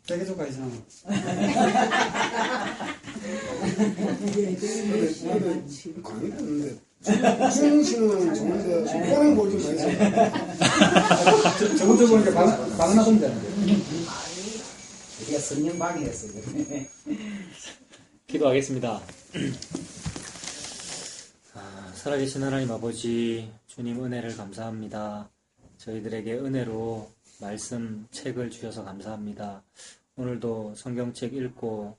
되게 좋가 이상. 강의했는데 중심은 좋은데 꼬는 볼좀 많이 저번 주 보니까 방나던데. 우리가 성령방이었어. 기도하겠습니다. 살아계신 하나님 아버지, 주님 은혜를 감사합니다. 저희들에게 은혜로 말씀 책을 주셔서 감사합니다. 오늘도 성경책 읽고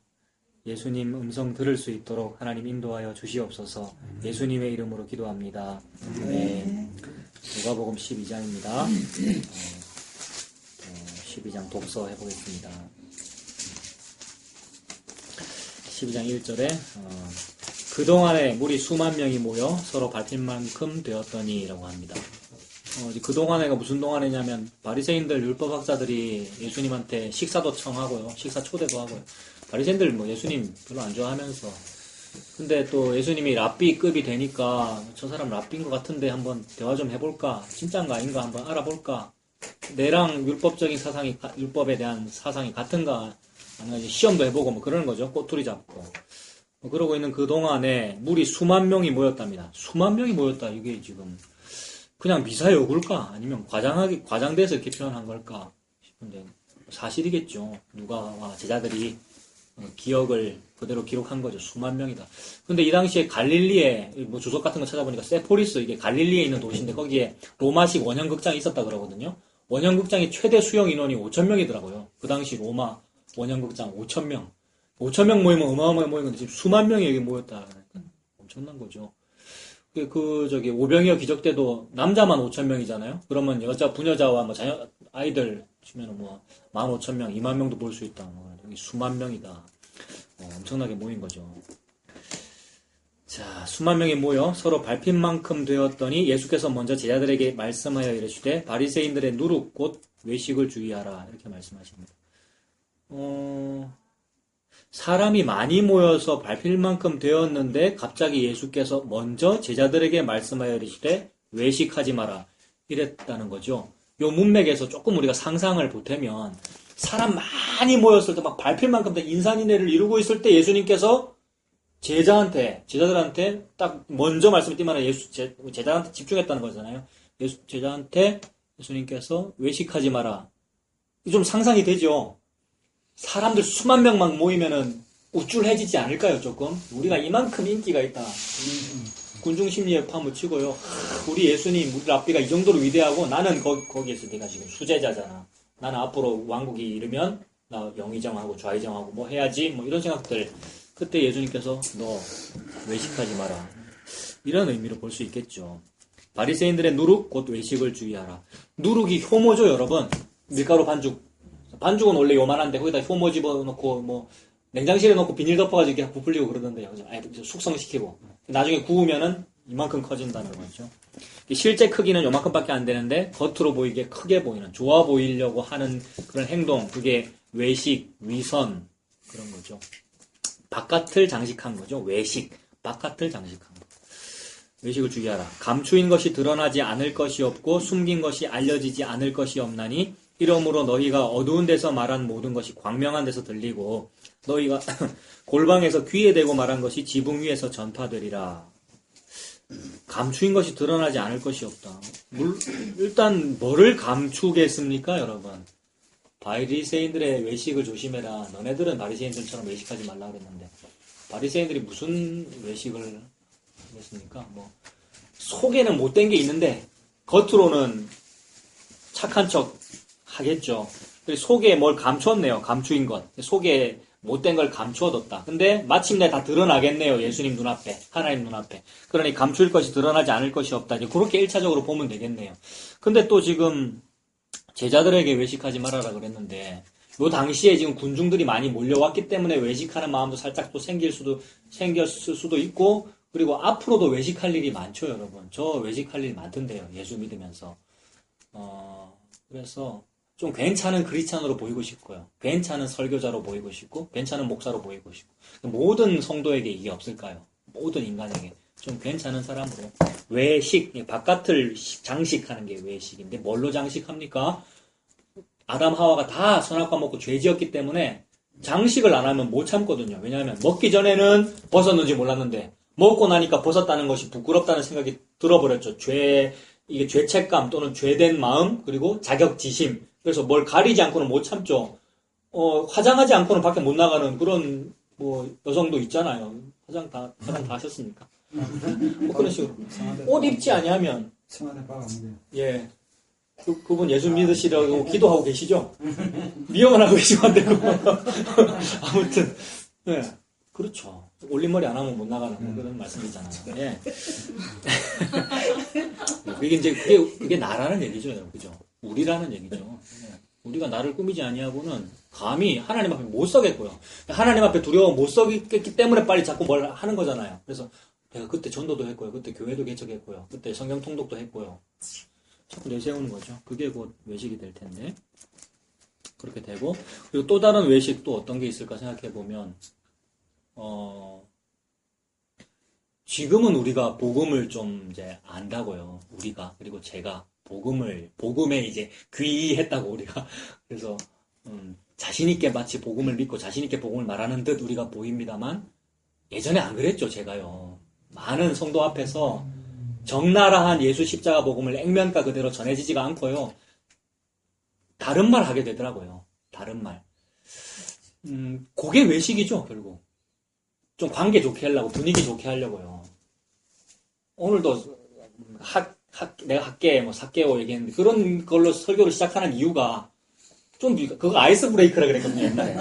예수님 음성 들을 수 있도록 하나님 인도하여 주시옵소서. 예수님의 이름으로 기도합니다. 네. 누가복음 12장입니다. 12장 독서 해보겠습니다. 12장 1절에 그동안에 무리 수만 명이 모여 서로 밟힐 만큼 되었더니 라고 합니다. 그동안에가 무슨 동안이냐면 바리새인들 율법학자들이 예수님한테 식사도 청하고요. 식사 초대도 하고요. 바리새인들 뭐 예수님 별로 안 좋아하면서 근데 또 예수님이 랍비급이 되니까 저 사람 랍비인 것 같은데 한번 대화 좀 해볼까? 진짠가 아닌가 한번 알아볼까? 내랑 율법적인 사상이 율법에 대한 사상이 같은가? 아니면 시험도 해보고 뭐 그러는 거죠. 꼬투리 잡고 그러고 있는 그 동안에 무리 수만 명이 모였답니다. 수만 명이 모였다. 이게 지금 그냥 미사여구일까? 아니면 과장돼서 이렇게 표현한 걸까? 싶은데 사실이겠죠. 누가와 제자들이 기억을 그대로 기록한 거죠. 수만 명이다. 근데 이 당시에 갈릴리에 뭐 주석 같은 거 찾아보니까 세포리스 이게 갈릴리에 있는 도시인데 거기에 로마식 원형극장이 있었다 그러거든요. 원형극장의 최대 수용 인원이 5,000명이더라고요. 그 당시 로마 원형극장 5,000명. 5,000명 모이면 어마어마하게 모인 건데 지금 수만 명이 여기 모였다. 그러니까 엄청난 거죠. 오병이어 기적 때도 남자만 5,000명이잖아요. 그러면 여자, 부녀자와 뭐 자녀, 아이들 치면은 뭐 15,000명, 2만 명도 볼 수 있다. 여기 수만 명이다. 엄청나게 모인 거죠. 자, 수만 명이 모여 서로 밟힌 만큼 되었더니 예수께서 먼저 제자들에게 말씀하여 이르시되 바리새인들의 누룩 곧 외식을 주의하라. 이렇게 말씀하십니다. 사람이 많이 모여서 밟힐 만큼 되었는데 갑자기 예수께서 먼저 제자들에게 말씀하여 이르시되 외식하지 마라 이랬다는 거죠. 요 문맥에서 조금 우리가 상상을 보태면 사람 많이 모였을 때 막 밟힐 만큼 된 인산인해를 이루고 있을 때 예수님께서 제자들한테 딱 먼저 말씀을 띄면 제자한테 집중했다는 거잖아요. 제자한테 예수님께서 외식하지 마라. 좀 상상이 되죠. 사람들 수만 명만 모이면은 우쭐해지지 않을까요, 조금? 우리가 이만큼 인기가 있다. 군중심리에 파묻히고요. 우리 예수님, 우리 랍비가 이 정도로 위대하고 나는 거기에서 네가 지금 수제자잖아. 나는 앞으로 왕국이 이르면 나 영의정하고 좌의정하고 뭐 해야지 뭐 이런 생각들. 그때 예수님께서 너 외식하지 마라. 이런 의미로 볼 수 있겠죠. 바리새인들의 누룩 곧 외식을 주의하라. 누룩이 효모죠, 여러분. 밀가루 반죽은 원래 요만한데 거기다 효모 집어넣고 뭐 냉장실에 넣고 비닐 덮어가지고 이렇게 부풀리고 그러던데요. 숙성시키고 나중에 구우면은 이만큼 커진다는 거죠. 실제 크기는 요만큼밖에 안 되는데 겉으로 보이게 크게 보이는 좋아 보이려고 하는 그런 행동 그게 외식, 위선 그런 거죠. 바깥을 장식한 거죠. 외식, 바깥을 장식한 거. 외식을 주의하라. 감추인 것이 드러나지 않을 것이 없고 숨긴 것이 알려지지 않을 것이 없나니 이러므로 너희가 어두운 데서 말한 모든 것이 광명한 데서 들리고 너희가 골방에서 귀에 대고 말한 것이 지붕 위에서 전파되리라. 감추인 것이 드러나지 않을 것이 없다. 일단 뭐를 감추겠습니까, 여러분? 바리새인들의 외식을 조심해라. 너네들은 바리새인들처럼 외식하지 말라 그랬는데 바리새인들이 무슨 외식을 했습니까? 뭐 속에는 못된 게 있는데 겉으로는 착한 척 하겠죠. 속에 뭘 감추었네요. 감추인 것. 속에 못된 걸 감추어뒀다. 근데 마침내 다 드러나겠네요. 예수님 눈앞에. 하나님 눈앞에. 그러니 감출 것이 드러나지 않을 것이 없다. 이제 그렇게 1차적으로 보면 되겠네요. 근데 또 지금 제자들에게 외식하지 말아라 그랬는데 요 당시에 지금 군중들이 많이 몰려왔기 때문에 외식하는 마음도 살짝 또 생겼을 수도 있고 그리고 앞으로도 외식할 일이 많죠, 여러분. 저 외식할 일이 많던데요. 예수 믿으면서. 그래서 좀 괜찮은 크리스찬으로 보이고 싶고요. 괜찮은 설교자로 보이고 싶고 괜찮은 목사로 보이고 싶고 모든 성도에게 이게 없을까요? 모든 인간에게 좀 괜찮은 사람으로 외식, 바깥을 장식하는 게 외식인데 뭘로 장식합니까? 아담 하와가 다 선악과 먹고 죄 지었기 때문에 장식을 안 하면 못 참거든요. 왜냐하면 먹기 전에는 벗었는지 몰랐는데 먹고 나니까 벗었다는 것이 부끄럽다는 생각이 들어버렸죠. 이게 죄책감 또는 죄된 마음 그리고 자격지심. 그래서 뭘 가리지 않고는 못 참죠. 화장하지 않고는 밖에 못 나가는 그런 여성도 있잖아요. 화장 다 하셨습니까? 그런 식으로. 옷 입지 아니하면 청와대 빠가면 예. 그분 예수 믿으시라고 기도하고 계시죠? 미용을 하고 계시면 안 되고. 아무튼, 예. 그렇죠. 올림머리 안 하면 못 나가는 그런 말씀이잖아요. 예. 그게 나라는 얘기죠, 여러분. 그죠? 우리라는 얘기죠. 예. 우리가 나를 꾸미지 아니하고는 감히 하나님 앞에 못 서겠고요. 하나님 앞에 두려워 못 서겠기 때문에 빨리 자꾸 뭘 하는 거잖아요. 그래서 내가 그때 전도도 했고요. 그때 교회도 개척했고요. 그때 성경 통독도 했고요. 자꾸 내세우는 거죠. 그게 곧 외식이 될 텐데. 그렇게 되고, 그리고 또 다른 외식 또 어떤 게 있을까 생각해 보면, 지금은 우리가 복음을 좀 이제 안다고요. 우리가, 그리고 제가 복음에 이제 귀했다고 우리가. 그래서, 자신있게 마치 복음을 믿고 자신있게 복음을 말하는 듯 우리가 보입니다만, 예전에 안 그랬죠, 제가요. 많은 성도 앞에서 적나라한 예수 십자가 복음을 액면가 그대로 전해지지가 않고요. 다른 말 하게 되더라고요. 다른 말. 그게 외식이죠, 결국. 좀 관계 좋게 하려고, 분위기 좋게 하려고요. 오늘도 내가 학계, 사계오 얘기했는데 그런 걸로 설교를 시작하는 이유가 좀, 그거 아이스 브레이크라 그랬거든요, 옛날에.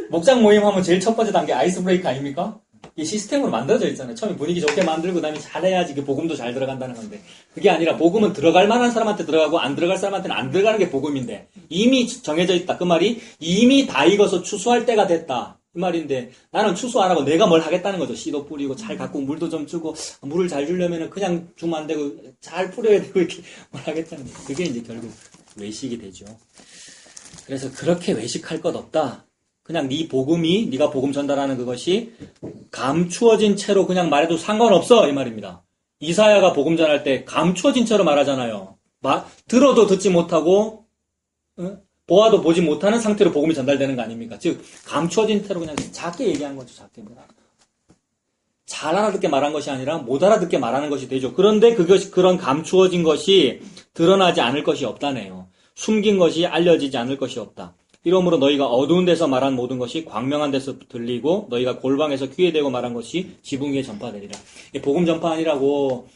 목장 모임 하면 제일 첫 번째 단계 아이스 브레이크 아닙니까? 이 시스템으로 만들어져 있잖아요. 처음에 분위기 좋게 만들고 그다음에 잘해야지 그 복음도 잘 들어간다는 건데 그게 아니라 복음은 들어갈 만한 사람한테 들어가고 안 들어갈 사람한테는 안 들어가는 게 복음인데 이미 정해져 있다. 그 말이 이미 다 익어서 추수할 때가 됐다. 이 말인데 나는 추수 안 하고 내가 뭘 하겠다는 거죠. 씨도 뿌리고 잘 갖고 물도 좀 주고 물을 잘 주려면 그냥 주면 안 되고 잘 뿌려야 되고 이렇게 뭘 하겠다는 거죠. 그게 이제 결국 외식이 되죠. 그래서 그렇게 외식할 것 없다. 그냥 네가 복음 전달하는 그것이 감추어진 채로 그냥 말해도 상관없어 이 말입니다. 이사야가 복음 전할 때 감추어진 채로 말하잖아요. 들어도 듣지 못하고 보아도 보지 못하는 상태로 복음이 전달되는 거 아닙니까? 즉 감추어진 채로 그냥 작게 얘기한 거죠. 작게 잘 알아듣게 말한 것이 아니라 못 알아듣게 말하는 것이 되죠. 그런데 그런 감추어진 것이 드러나지 않을 것이 없다네요. 숨긴 것이 알려지지 않을 것이 없다. 이러므로 너희가 어두운 데서 말한 모든 것이 광명한 데서 들리고 너희가 골방에서 귀에 대고 말한 것이 지붕 위에 전파되리라. 복음 전파 아니라고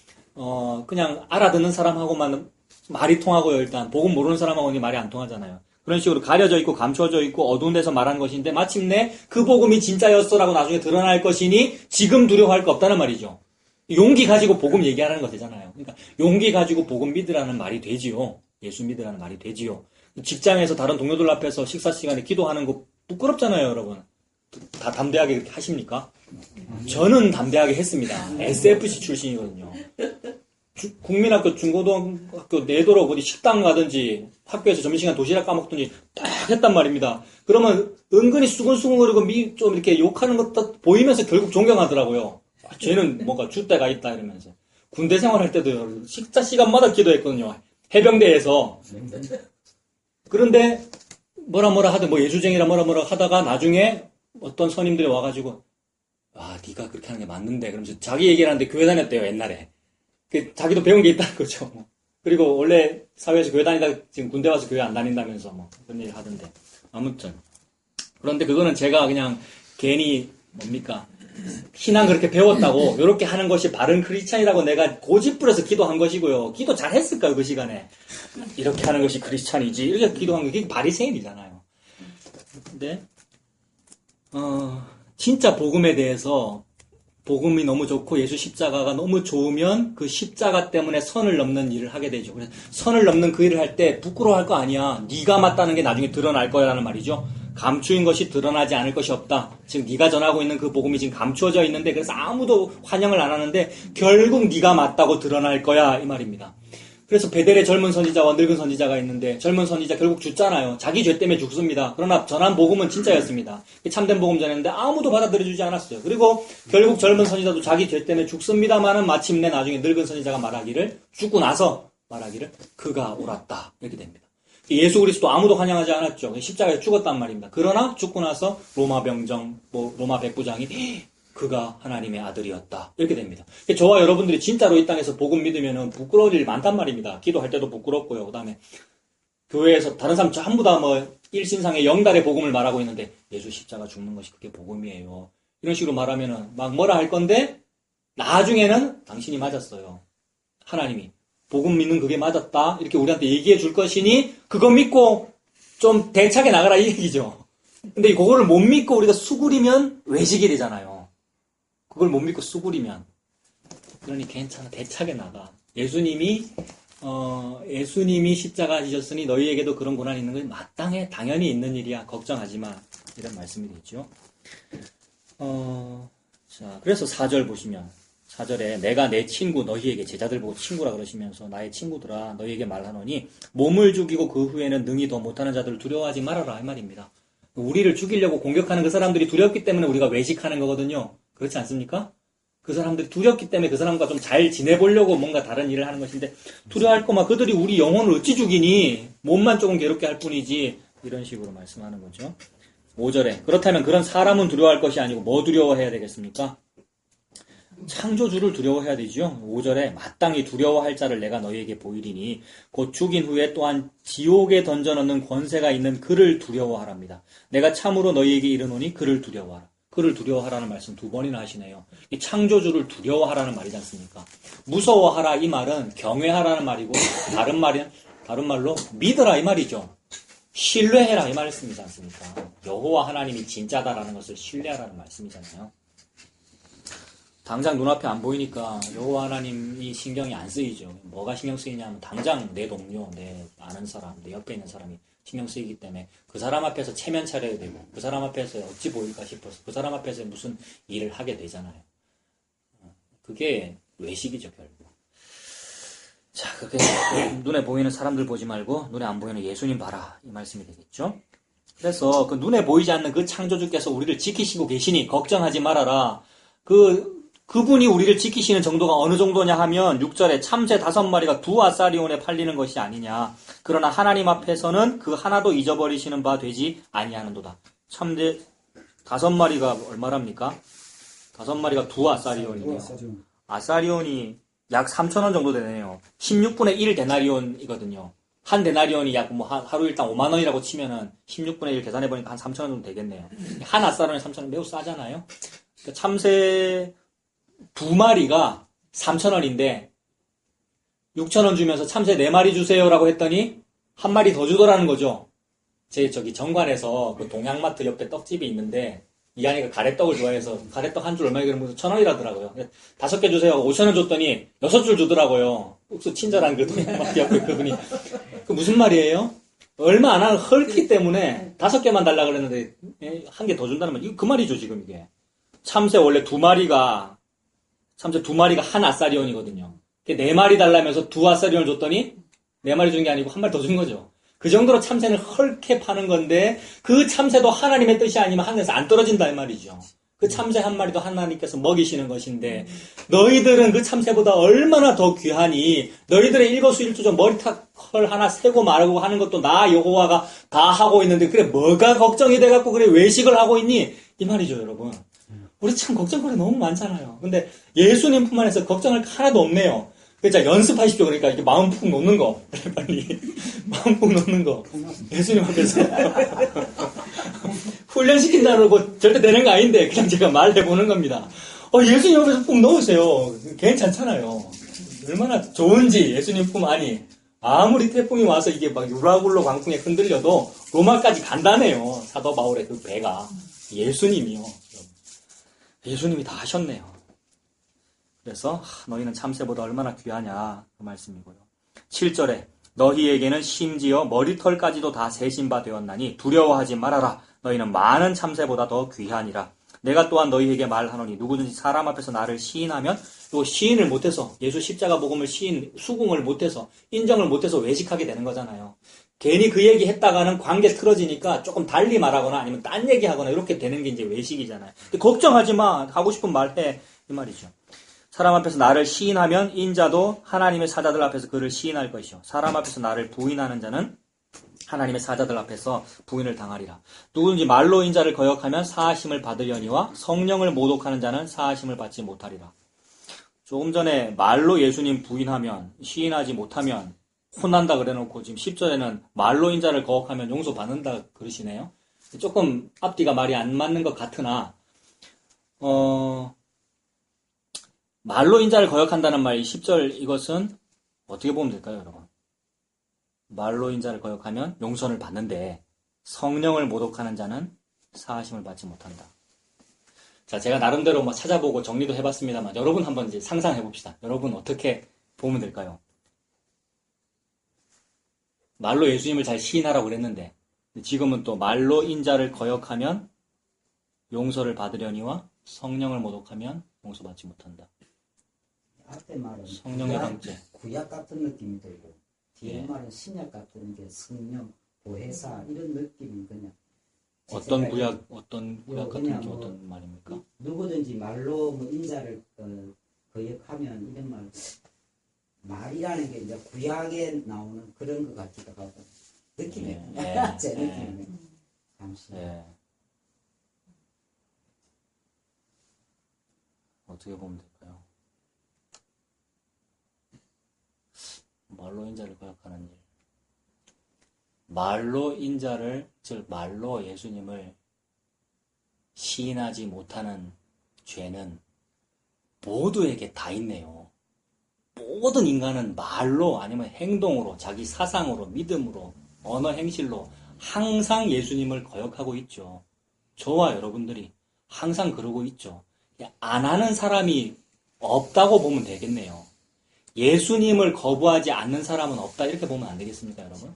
그냥 알아듣는 사람하고만 말이 통하고요. 일단 복음 모르는 사람하고는 말이 안 통하잖아요. 그런 식으로 가려져 있고 감춰져 있고 어두운 데서 말한 것인데 마침내 그 복음이 진짜였어라고 나중에 드러날 것이니 지금 두려워할 거 없다는 말이죠. 용기 가지고 복음 얘기하라는 거 되잖아요. 그러니까 용기 가지고 복음 믿으라는 말이 되지요. 예수 믿으라는 말이 되지요. 직장에서 다른 동료들 앞에서 식사 시간에 기도하는 거 부끄럽잖아요, 여러분. 다 담대하게 그렇게 하십니까? 저는 담대하게 했습니다. SFC 출신이거든요. 국민학교, 중고등학교 내도록 어디 식당 가든지 학교에서 점심시간 도시락 까먹든지 딱 했단 말입니다. 그러면 은근히 수근수근거리고 좀 이렇게 욕하는 것도 보이면서 결국 존경하더라고요. 쟤는 뭔가 줏대가 있다 이러면서. 군대 생활할 때도 식사 시간마다 기도했거든요. 해병대에서. 그런데 뭐라 하든 예수쟁이라 뭐라 하다가 나중에 어떤 선임들이 와가지고 네가 그렇게 하는 게 맞는데 그러면서 자기 얘기를 하는데 교회 다녔대요 옛날에. 자기도 배운 게 있다는 거죠. 그리고 원래 사회에서 교회 다니다가 지금 군대 와서 교회 안 다닌다면서 그런 얘기 하던데. 아무튼 그런데 그거는 제가 그냥 괜히 신앙 그렇게 배웠다고 이렇게 하는 것이 바른 크리스찬이라고 내가 고집부려서 기도한 것이고요. 기도 잘했을까요 그 시간에? 이렇게 하는 것이 크리스찬이지 이렇게 기도한 게 바리새인이잖아요. 근데 진짜 복음에 대해서 복음이 너무 좋고 예수 십자가가 너무 좋으면 그 십자가 때문에 선을 넘는 일을 하게 되죠. 그래서 선을 넘는 그 일을 할 때 부끄러워할 거 아니야. 네가 맞다는 게 나중에 드러날 거야라는 말이죠. 감추인 것이 드러나지 않을 것이 없다. 지금 네가 전하고 있는 그 복음이 지금 감추어져 있는데 그래서 아무도 환영을 안 하는데 결국 네가 맞다고 드러날 거야 이 말입니다. 그래서 베델에 젊은 선지자와 늙은 선지자가 있는데 젊은 선지자 결국 죽잖아요. 자기 죄 때문에 죽습니다. 그러나 전한 복음은 진짜였습니다. 참된 복음 전했는데 아무도 받아들여주지 않았어요. 그리고 결국 젊은 선지자도 자기 죄 때문에 죽습니다만은 마침내 나중에 늙은 선지자가 죽고 나서 말하기를 그가 옳았다 이렇게 됩니다. 예수 그리스도 아무도 환영하지 않았죠. 십자가에 죽었단 말입니다. 그러나 죽고 나서 로마 병정, 로마 백부장이 그가 하나님의 아들이었다. 이렇게 됩니다. 저와 여러분들이 진짜로 이 땅에서 복음 믿으면 부끄러울 일 많단 말입니다. 기도할 때도 부끄럽고요. 그 다음에 교회에서 다른 사람 전부 다 일신상의 영달의 복음을 말하고 있는데 예수 십자가 죽는 것이 그게 복음이에요. 이런 식으로 말하면은 막 뭐라 할 건데 나중에는 당신이 맞았어요. 하나님이 복음 믿는 그게 맞았다. 이렇게 우리한테 얘기해 줄 것이니 그거 믿고 좀 대차게 나가라 이 얘기죠. 근데 그거를 못 믿고 우리가 수구리면 외식이 되잖아요. 그걸 못 믿고 수구리면. 그러니 괜찮아. 대차게 나가. 예수님이 십자가 지셨으니 너희에게도 그런 고난이 있는 건 마땅해. 당연히 있는 일이야. 걱정하지 마. 이런 말씀이 되죠. 자, 그래서 4절 보시면 4절에 내가 내 친구 너희에게 제자들 보고 친구라 그러시면서 나의 친구들아 너희에게 말하노니 몸을 죽이고 그 후에는 능히 더 못하는 자들을 두려워하지 말아라 이 말입니다. 우리를 죽이려고 공격하는 그 사람들이 두렵기 때문에 우리가 외식하는 거거든요. 그렇지 않습니까? 그 사람들이 두렵기 때문에 그 사람과 좀 잘 지내보려고 뭔가 다른 일을 하는 것인데 두려워할 거면 그들이 우리 영혼을 어찌 죽이니 몸만 조금 괴롭게 할 뿐이지 이런 식으로 말씀하는 거죠. 5절에 그렇다면 그런 사람은 두려워할 것이 아니고 뭐 두려워해야 되겠습니까? 창조주를 두려워해야 되죠. 5절에 마땅히 두려워할 자를 내가 너희에게 보이리니 곧 죽인 후에 또한 지옥에 던져넣는 권세가 있는 그를 두려워하랍니다. 내가 참으로 너희에게 이르노니 그를 두려워하라. 그를 두려워하라는 말씀 2번이나 하시네요. 이 창조주를 두려워하라는 말이지 않습니까? 무서워하라 이 말은 경외하라는 말이고 다른 말로 믿어라 이 말이죠. 신뢰해라 이 말씀이지 않습니까? 여호와 하나님이 진짜다라는 것을 신뢰하라는 말씀이잖아요. 당장 눈앞에 안 보이니까 여호와 하나님이 신경이 안 쓰이죠. 뭐가 신경 쓰이냐면 당장 내 동료, 내 아는 사람, 내 옆에 있는 사람이 신경 쓰이기 때문에 그 사람 앞에서 체면 차려야 되고 그 사람 앞에서 어찌 보일까 싶어서 그 사람 앞에서 무슨 일을 하게 되잖아요. 그게 외식이죠 결국. 자, 그렇게 눈에 보이는 사람들 보지 말고 눈에 안 보이는 예수님 봐라 이 말씀이 되겠죠. 그래서 그 눈에 보이지 않는 그 창조주께서 우리를 지키시고 계시니 걱정하지 말아라. 그분이 우리를 지키시는 정도가 어느 정도냐 하면 6절에 참새 5마리가 2아사리온에 팔리는 것이 아니냐. 그러나 하나님 앞에서는 그 하나도 잊어버리시는 바 되지 아니하는도다. 참새 5마리가 얼마랍니까? 5마리가 2아사리온이네요. 아사리온이 약 3,000원 정도 되네요. 16분의 1 데나리온이거든요. 한 데나리온이 약 하루 일당 5만 원이라고 치면은 16분의 1 계산해보니까 한 3,000원 정도 되겠네요. 한 아사리온이 3,000원 매우 싸잖아요. 그러니까 참새 2마리가 3,000원인데 6,000원 주면서 참새 4마리 주세요라고 했더니 한 마리 더 주더라는 거죠. 저기 정관에서 그 동양마트 옆에 떡집이 있는데 이 아이가 가래떡을 좋아해서 가래떡 한 줄 얼마에 그러면 1,000원이라더라고요. 5개 주세요. 5,000원 줬더니 6줄 주더라고요. 옥수 친절한 그 동양마트 옆에 그분이. 그 무슨 말이에요? 얼마 안 하는 헐기 때문에 5개만 달라 그랬는데 한 개 더 준다는 말. 이거 그 말이죠 지금 이게. 참새 원래 2마리가 한 아사리온이거든요. 4마리 달라면서 2아사리온을 줬더니 4마리 준 게 아니고 한 마리 더 준 거죠. 그 정도로 참새는 헐게 파는 건데 그 참새도 하나님의 뜻이 아니면 하늘에서 안 떨어진다 이 말이죠. 그 참새 한 마리도 하나님께서 먹이시는 것인데 너희들은 그 참새보다 얼마나 더 귀하니 너희들의 일거수일투족 머리털 하나 세고 마르고 하는 것도 나 여호와가 다 하고 있는데 그래 뭐가 걱정이 돼갖고 그래 외식을 하고 있니? 이 말이죠 여러분. 우리 참 걱정거리 너무 많잖아요. 근데 예수님뿐만 해서 걱정할 게 하나도 없네요. 그러니까 연습하십시오. 그러니까 이렇게 마음 푹 놓는 거. 빨리. 마음 푹 놓는 거. 예수님 앞에서. 훈련시킨다고 절대 되는 거 아닌데 그냥 제가 말해보는 겁니다. 예수님 앞에서 푹 넣으세요. 괜찮잖아요. 얼마나 좋은지 예수님 품 안이. 아무리 태풍이 와서 이게 막 유라굴로 광풍에 흔들려도 로마까지 간다네요. 사도 바울의 그 배가. 예수님이요. 예수님이 다 하셨네요. 그래서 너희는 참새보다 얼마나 귀하냐 그 말씀이고요. 7절에 너희에게는 심지어 머리털까지도 다 세신 바 되었나니 두려워하지 말아라. 너희는 많은 참새보다 더 귀하니라. 내가 또한 너희에게 말하노니 누구든지 사람 앞에서 나를 시인하면 또 시인을 못해서 예수 십자가 복음을 수긍을 못해서 인정을 못해서 외식하게 되는 거잖아요. 괜히 그 얘기 했다가는 관계 틀어지니까 조금 달리 말하거나 아니면 딴 얘기하거나 이렇게 되는 게 이제 외식이잖아요. 근데 걱정하지 마. 하고 싶은 말 해. 이 말이죠. 사람 앞에서 나를 시인하면 인자도 하나님의 사자들 앞에서 그를 시인할 것이요. 사람 앞에서 나를 부인하는 자는 하나님의 사자들 앞에서 부인을 당하리라. 누구든지 말로 인자를 거역하면 사하심을 받으려니와 성령을 모독하는 자는 사하심을 받지 못하리라. 조금 전에 말로 예수님 부인하면, 시인하지 못하면 혼난다 그래놓고 지금 10절에는 말로 인자를 거역하면 용서받는다 그러시네요. 조금 앞뒤가 말이 안 맞는 것 같으나 말로 인자를 거역한다는 말 10절 이것은 어떻게 보면 될까요, 여러분? 말로 인자를 거역하면 용서를 받는데 성령을 모독하는 자는 사하심을 받지 못한다. 자, 제가 나름대로 뭐 찾아보고 정리도 해봤습니다만 여러분 한번 이제 상상해 봅시다. 여러분 어떻게 보면 될까요? 말로 예수님을 잘 시인하라고 그랬는데 지금은 또 말로 인자를 거역하면 용서를 받으려니와 성령을 모독하면 용서받지 못한다. 앞에 말은 성령의 방제. 구약 같은 느낌이 들고 뒤에 예. 말은 신약 같은 게 성령, 보혜사 이런 느낌이 그냥 어떤 구약 같은 그냥 게 뭐 어떤 말입니까? 누구든지 말로 뭐 인자를 거역하면 이런 말이라는 게 이제 구약에 나오는 그런 것 같기도 하고 느낌이 예. 제 느낌이 잠시 예. 어떻게 보면 될까요? 말로 인자를 거역하는 일. 말로 인자를, 즉 말로 예수님을 시인하지 못하는 죄는 모두에게 다 있네요. 모든 인간은 말로 아니면 행동으로, 자기 사상으로, 믿음으로, 언어 행실로 항상 예수님을 거역하고 있죠. 저와 여러분들이 항상 그러고 있죠. 안 하는 사람이 없다고 보면 되겠네요. 예수님을 거부하지 않는 사람은 없다 이렇게 보면 안 되겠습니까, 여러분?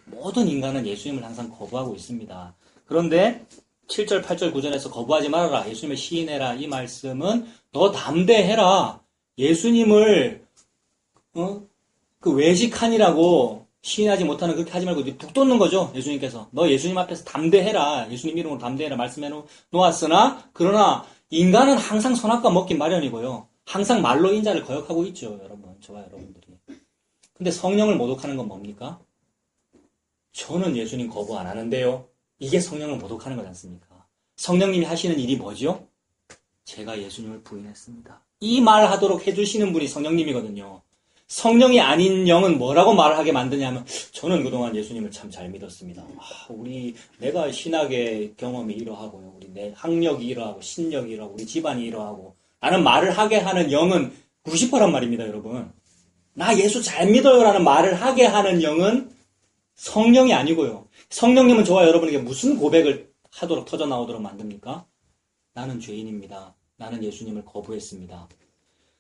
모든 인간은 예수님을 항상 거부하고 있습니다. 그런데 7절, 8절, 9절에서 거부하지 말아라. 예수님을 시인해라. 이 말씀은 너 담대해라. 예수님을 그 외식한이라고 시인하지 못하는 그렇게 하지 말고 북돋는 거죠. 예수님께서. 너 예수님 앞에서 담대해라. 예수님 이름으로 담대해라. 말씀해 놓았으나 그러나 인간은 항상 선악과 먹기 마련이고요. 항상 말로 인자를 거역하고 있죠. 여러분. 저와 여러분들이. 근데 성령을 모독하는 건 뭡니까? 저는 예수님 거부 안 하는데요. 이게 성령을 모독하는 거지 않습니까? 성령님이 하시는 일이 뭐죠? 제가 예수님을 부인했습니다. 이 말 하도록 해주시는 분이 성령님이거든요. 성령이 아닌 영은 뭐라고 말을 하게 만드냐면 저는 그동안 예수님을 참 잘 믿었습니다. 내가 신학의 경험이 이러하고요. 내 학력이 이러하고 신력이 이러하고 우리 집안이 이러하고 라는 말을 하게 하는 영은 90%란 말입니다, 여러분. 나 예수 잘 믿어요라는 말을 하게 하는 영은 성령이 아니고요. 성령님은 저와 여러분에게 무슨 고백을 하도록 터져나오도록 만듭니까? 나는 죄인입니다. 나는 예수님을 거부했습니다.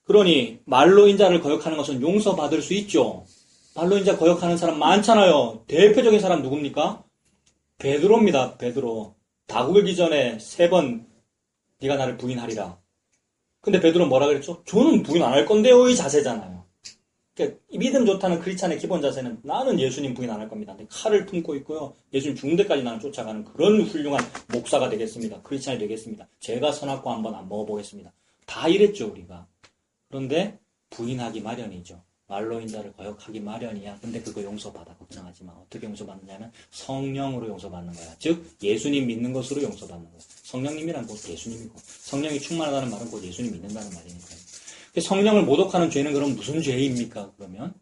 그러니 말로 인자를 거역하는 것은 용서받을 수 있죠. 말로 인자 거역하는 사람 많잖아요. 대표적인 사람 누굽니까? 베드로입니다. 베드로. 다구글기 전에 3번 네가 나를 부인하리라. 근데 베드로 뭐라 그랬죠? 저는 부인 안 할 건데요. 이 자세잖아요. 그러니까 믿음 좋다는 크리스찬의 기본 자세는 나는 예수님 부인 안 할 겁니다. 칼을 품고 있고요. 예수님 죽는 데까지 나는 쫓아가는 그런 훌륭한 목사가 되겠습니다. 크리스찬이 되겠습니다. 제가 선악과 한번 안 먹어보겠습니다. 다 이랬죠, 우리가. 그런데 부인하기 마련이죠. 말로 인자를 거역하기 마련이야. 근데 그거 용서받아. 걱정하지 마. 어떻게 용서받느냐면 성령으로 용서받는 거야. 즉 예수님 믿는 것으로 용서받는 거야. 성령님이란 곧 예수님이고 성령이 충만하다는 말은 곧 예수님 믿는다는 말이니까요. 성령을 모독하는 죄는 그럼 무슨 죄입니까? 그러면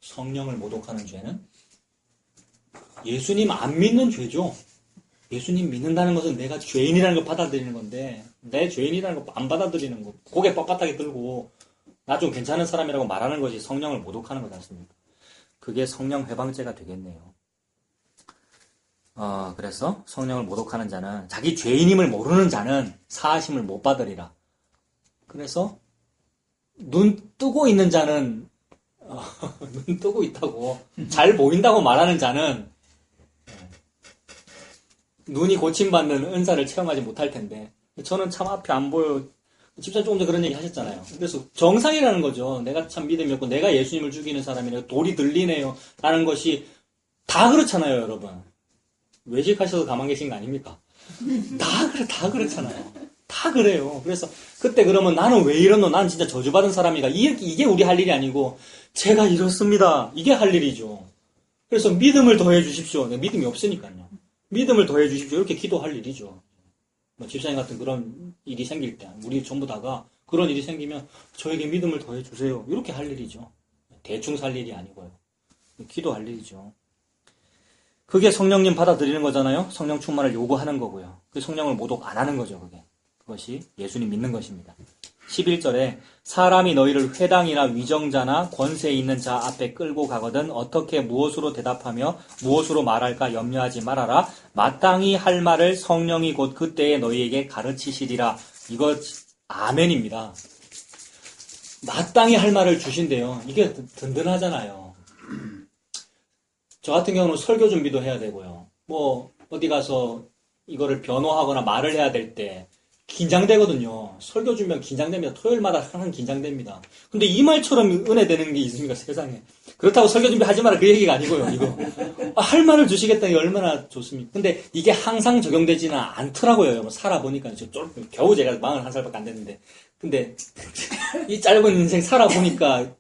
성령을 모독하는 죄는 예수님 안 믿는 죄죠. 예수님 믿는다는 것은 내가 죄인이라는 걸 받아들이는 건데 내 죄인이라는 거 안 받아들이는 거 고개 뻣뻣하게 들고 나 좀 괜찮은 사람이라고 말하는 것이 성령을 모독하는 거지 않습니까? 그게 성령 회방죄가 되겠네요. 그래서 성령을 모독하는 자는 자기 죄인임을 모르는 자는 사하심을 못 받으리라. 그래서 눈 뜨고 있는 자는 눈 뜨고 있다고 잘 보인다고 말하는 자는 눈이 고침받는 은사를 체험하지 못할 텐데 저는 참 앞이 안 보여. 집사님 조금 전에 그런 얘기 하셨잖아요. 그래서 정상이라는 거죠. 내가 참 믿음이 없고 내가 예수님을 죽이는 사람이네요. 돌이 들리네요. 라는 것이 다 그렇잖아요, 여러분. 외식하셔서 가만 계신 거 아닙니까? 다 그렇잖아요. 다 그래요. 그래서 그때 그러면 나는 왜 이러노? 난 진짜 저주받은 사람이가 이게 우리 할 일이 아니고 제가 이렇습니다. 이게 할 일이죠. 그래서 믿음을 더해 주십시오. 믿음이 없으니까요. 믿음을 더해 주십시오. 이렇게 기도할 일이죠. 뭐 집사님 같은 그런 일이 생길 때, 우리 전부 다가 그런 일이 생기면 저에게 믿음을 더해 주세요. 이렇게 할 일이죠. 대충 살 일이 아니고요. 기도할 일이죠. 그게 성령님 받아들이는 거잖아요. 성령 충만을 요구하는 거고요. 그 성령을 모독 안 하는 거죠. 그것이 예수님 믿는 것입니다. 11절에 사람이 너희를 회당이나 위정자나 권세 있는 자 앞에 끌고 가거든 어떻게 무엇으로 대답하며 무엇으로 말할까 염려하지 말아라. 마땅히 할 말을 성령이 곧 그때에 너희에게 가르치시리라. 이거 아멘입니다. 마땅히 할 말을 주신대요. 이게 든든하잖아요. 저 같은 경우는 설교 준비도 해야 되고요. 뭐 어디 가서 이거를 변호하거나 말을 해야 될 때 긴장되거든요. 설교 준비하면 긴장됩니다. 토요일마다 항상 긴장됩니다. 근데 이 말처럼 은혜 되는 게 있습니까, 세상에. 그렇다고 설교 준비하지 마라 그 얘기가 아니고요. 이거 할 말을 주시겠다는 게 얼마나 좋습니까. 근데 이게 항상 적용되지는 않더라고요. 여러분. 살아보니까 겨우 제가 41살밖에 안 됐는데 근데 이 짧은 인생 살아보니까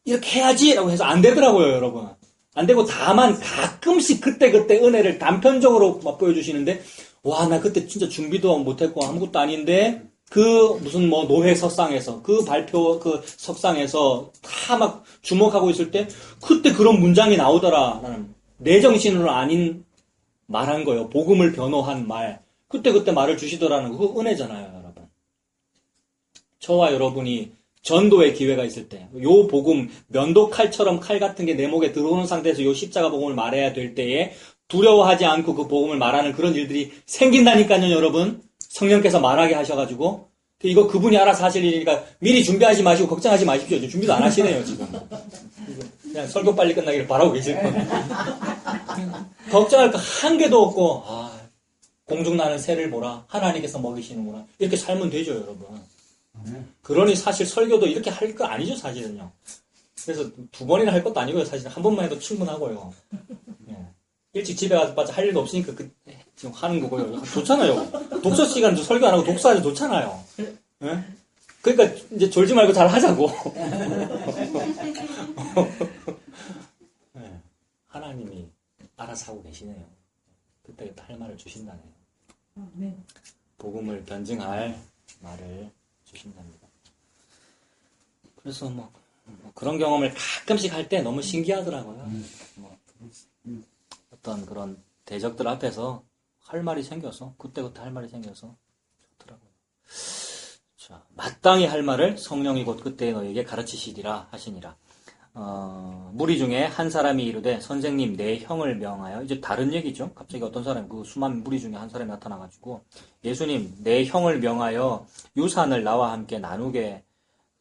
이렇게 해야지라고 해서 안 되더라고요, 여러분. 안 되고 다만 가끔씩 그때그때 은혜를 단편적으로 맛보여주시는데 와, 나 그때 진짜 준비도 못했고 아무것도 아닌데 그 무슨 뭐 노회 석상에서 그 발표 그 석상에서 다 막 주목하고 있을 때 그때 그런 문장이 나오더라. 나는 내 정신으로 아닌 말한 거예요. 복음을 변호한 말. 그때 말을 주시더라는 그 은혜잖아요, 여러분. 저와 여러분이 전도의 기회가 있을 때, 요 복음, 면도 칼처럼 칼 같은 게 내 목에 들어오는 상태에서 요 십자가 복음을 말해야 될 때에 두려워하지 않고 그 복음을 말하는 그런 일들이 생긴다니까요, 여러분. 성령께서 말하게 하셔가지고. 이거 그분이 알아서 하실 일이니까 미리 준비하지 마시고 걱정하지 마십시오. 준비도 안 하시네요, 지금. 그냥 설교 빨리 끝나기를 바라고 계실 거예요. 걱정할 거 한 개도 없고, 공중나는 새를 보라. 하나님께서 먹이시는구나. 이렇게 살면 되죠, 여러분. 그러니 사실 설교도 이렇게 할 거 아니죠, 사실은요. 그래서 2번이나 할 것도 아니고요, 사실 한 번만 해도 충분하고요. 일찍 집에 가서 할 일도 없으니까 지금 하는 거고요. 좋잖아요. 독서 시간도 설교 안 하고 독서하면 좋잖아요. 네? 그러니까 이제 졸지 말고 잘 하자고. 네. 하나님이 알아서 하고 계시네요. 그때 할 말을 주신다네요. 네. 복음을 변증할 말을 주신답니다. 그래서 뭐 그런 경험을 가끔씩 할 때 너무 신기하더라고요. 어떤 그런 대적들 앞에서 할 말이 생겨서 그때그때 할 말이 생겨서 좋더라고요. 자, 마땅히 할 말을 성령이 곧 그때에 너에게 가르치시리라 하시니라. 무리 중에 한 사람이 이르되 선생님 내 형을 명하여, 이제 다른 얘기죠. 갑자기 어떤 사람이 그 수많은 무리 중에 한 사람이 나타나가지고 예수님 내 형을 명하여 유산을 나와 함께 나누게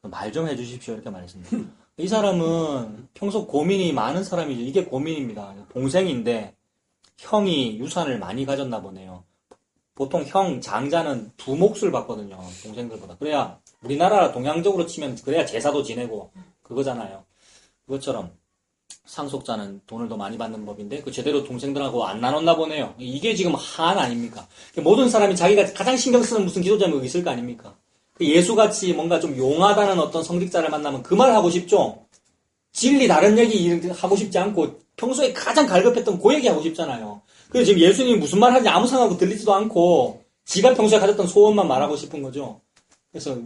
말 좀 해주십시오 이렇게 말했습니다. 이 사람은 평소 고민이 많은 사람이죠. 이게 고민입니다. 동생인데 형이 유산을 많이 가졌나 보네요. 보통 형 장자는 2몫을 받거든요. 동생들보다. 그래야 우리나라 동양적으로 치면 그래야 제사도 지내고 그거잖아요. 그것처럼 상속자는 돈을 더 많이 받는 법인데 그 제대로 동생들하고 안 나눴나 보네요. 이게 지금 한 아닙니까? 모든 사람이 자기가 가장 신경 쓰는 무슨 기도 제목이 있을 거 아닙니까? 예수같이 뭔가 좀 용하다는 어떤 성직자를 만나면 그 말 하고 싶죠? 진리 다른 얘기 하고 싶지 않고 평소에 가장 갈급했던 그 얘기 하고 싶잖아요. 그래서 지금 예수님이 무슨 말 하는지 아무 상관없고 들리지도 않고 지가 평소에 가졌던 소원만 말하고 싶은 거죠. 그래서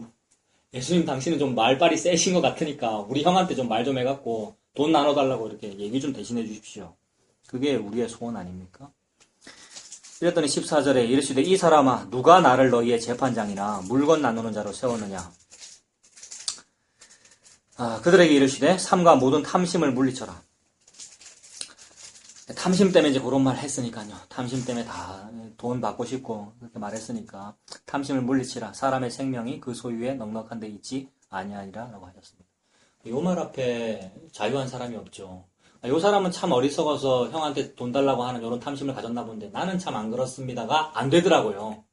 예수님 당신은 좀 말빨이 세신 것 같으니까 우리 형한테 좀 말 좀 해갖고 돈 나눠달라고 이렇게 얘기 좀 대신해 주십시오. 그게 우리의 소원 아닙니까? 이랬더니 14절에 이르시되 이 사람아 누가 나를 너희의 재판장이나 물건 나누는 자로 세웠느냐. 그들에게 이르시되 삼가 모든 탐심을 물리쳐라. 탐심 때문에 이제 그런 말 했으니까요. 탐심 때문에 다 돈 받고 싶고 그렇게 말했으니까 탐심을 물리치라. 사람의 생명이 그 소유에 넉넉한 데 있지 아니하니라 라고 하셨습니다. 요 말 앞에 자유한 사람이 없죠. 요 사람은 참 어리석어서 형한테 돈 달라고 하는 이런 탐심을 가졌나 본데 나는 참 안 그렇습니다가 안 되더라고요.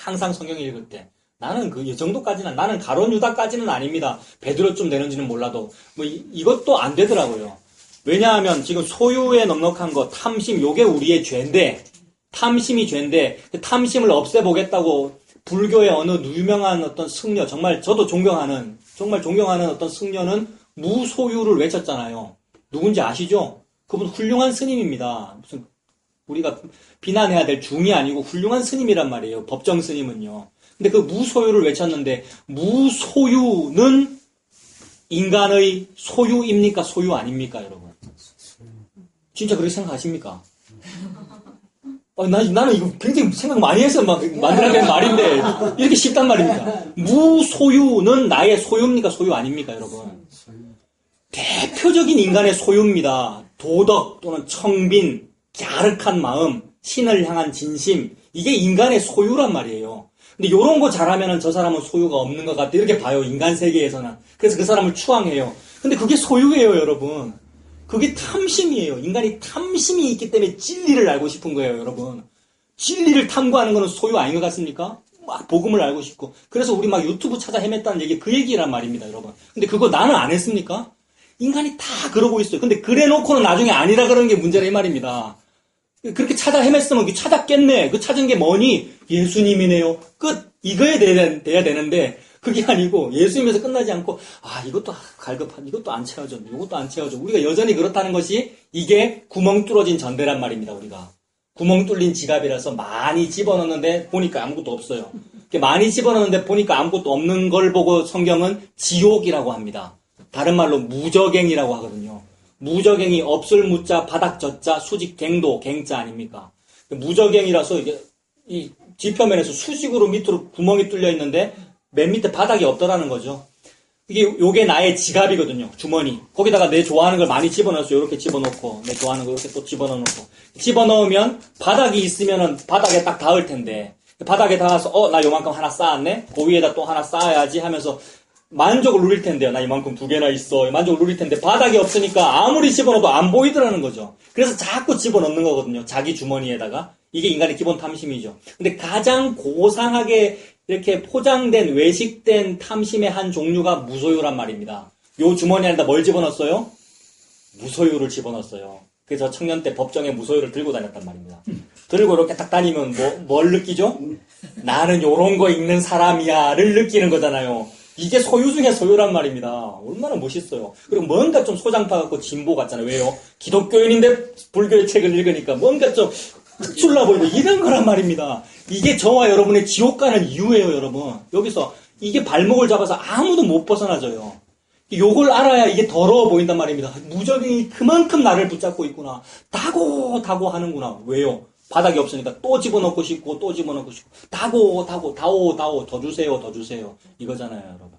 항상 성경 읽을 때 나는 이 정도까지는, 나는 가론 유다까지는 아닙니다. 베드로쯤 되는지는 몰라도 이것도 안 되더라고요. 왜냐하면 지금 소유에 넉넉한 거, 탐심, 요게 우리의 죄인데, 탐심이 죄인데, 그 탐심을 없애보겠다고 불교의 어느 유명한 어떤 승려, 정말 저도 정말 존경하는 어떤 승려는 무소유를 외쳤잖아요. 누군지 아시죠? 그분 훌륭한 스님입니다. 무슨 우리가 비난해야 될 중이 아니고 훌륭한 스님이란 말이에요. 법정 스님은요. 근데 그 무소유를 외쳤는데 무소유는 인간의 소유입니까? 소유 아닙니까? 여러분. 진짜 그렇게 생각하십니까? 나는 이거 굉장히 생각 많이 해서 막 만들어야 되는 말인데 이렇게 쉽단 말입니다. 무소유는 나의 소유입니까? 소유 아닙니까? 여러분. 대표적인 인간의 소유입니다. 도덕 또는 청빈, 갸륵한 마음, 신을 향한 진심, 이게 인간의 소유란 말이에요. 근데 요런 거 잘하면은 저 사람은 소유가 없는 것 같다 이렇게 봐요. 인간 세계에서는. 그래서 그 사람을 추앙해요. 근데 그게 소유예요, 여러분. 그게 탐심이에요. 인간이 탐심이 있기 때문에 진리를 알고 싶은 거예요, 여러분. 진리를 탐구하는 거는 소유 아닌 것 같습니까? 막 복음을 알고 싶고. 그래서 우리 막 유튜브 찾아 헤맸다는 얘기 그 얘기란 말입니다, 여러분. 근데 그거 나는 안 했습니까? 인간이 다 그러고 있어요. 근데 그래 놓고는 나중에 아니라 그러는 게 문제라 이 말입니다. 그렇게 찾아 헤맸으면 찾았겠네. 그 찾은 게 뭐니? 예수님이네요. 끝. 이거에 돼야 되는데 그게 아니고 예수님에서 끝나지 않고 이것도 갈급한, 이것도 안 채워져, 이것도 안 채워져. 우리가 여전히 그렇다는 것이 이게 구멍 뚫어진 전대란 말입니다. 우리가 구멍 뚫린 지갑이라서 많이 집어넣는데 보니까 아무것도 없어요. 많이 집어넣는데 보니까 아무것도 없는 걸 보고 성경은 지옥이라고 합니다. 다른 말로 무적행이라고 하거든요. 무적행이 없을 무자 바닥 젖자 수직 갱도 갱자 아닙니까? 무적행이라서 이게 이 지표면에서 수직으로 밑으로 구멍이 뚫려 있는데 맨 밑에 바닥이 없더라는 거죠. 요게 나의 지갑이거든요. 주머니. 거기다가 내 좋아하는 걸 많이 집어넣었어요. 이렇게 집어넣고 내 좋아하는 거 이렇게 또 집어넣고 집어넣으면 바닥이 있으면은 바닥에 딱 닿을 텐데 바닥에 닿아서 나 요만큼 하나 쌓았네. 그 위에다 또 하나 쌓아야지 하면서 만족을 누릴 텐데요. 나 이만큼 2개나 있어. 만족을 누릴 텐데 바닥이 없으니까 아무리 집어넣어도 안 보이더라는 거죠. 그래서 자꾸 집어넣는 거거든요. 자기 주머니에다가. 이게 인간의 기본 탐심이죠. 근데 가장 고상하게 이렇게 포장된 외식된 탐심의 한 종류가 무소유란 말입니다. 요 주머니 안에다 뭘 집어넣었어요? 무소유를 집어넣었어요. 그래서 청년 때 법정에 무소유를 들고 다녔단 말입니다. 들고 이렇게 딱 다니면 뭘 느끼죠? 나는 요런 거 읽는 사람이야를 느끼는 거잖아요. 이게 소유 중에 소유란 말입니다. 얼마나 멋있어요. 그리고 뭔가 좀 소장파 같고 진보 같잖아요. 왜요? 기독교인인데 불교의 책을 읽으니까 뭔가 좀 특출나 보이고 이런 거란 말입니다. 이게 저와 여러분의 지옥 가는 이유예요, 여러분. 여기서 이게 발목을 잡아서 아무도 못 벗어나져요. 요걸 알아야 이게 더러워 보인단 말입니다. 무적이 그만큼 나를 붙잡고 있구나. 다고 하는구나. 왜요? 바닥이 없으니까 또 집어넣고 싶고 또 집어넣고 싶고 다오 더 주세요 이거잖아요, 여러분.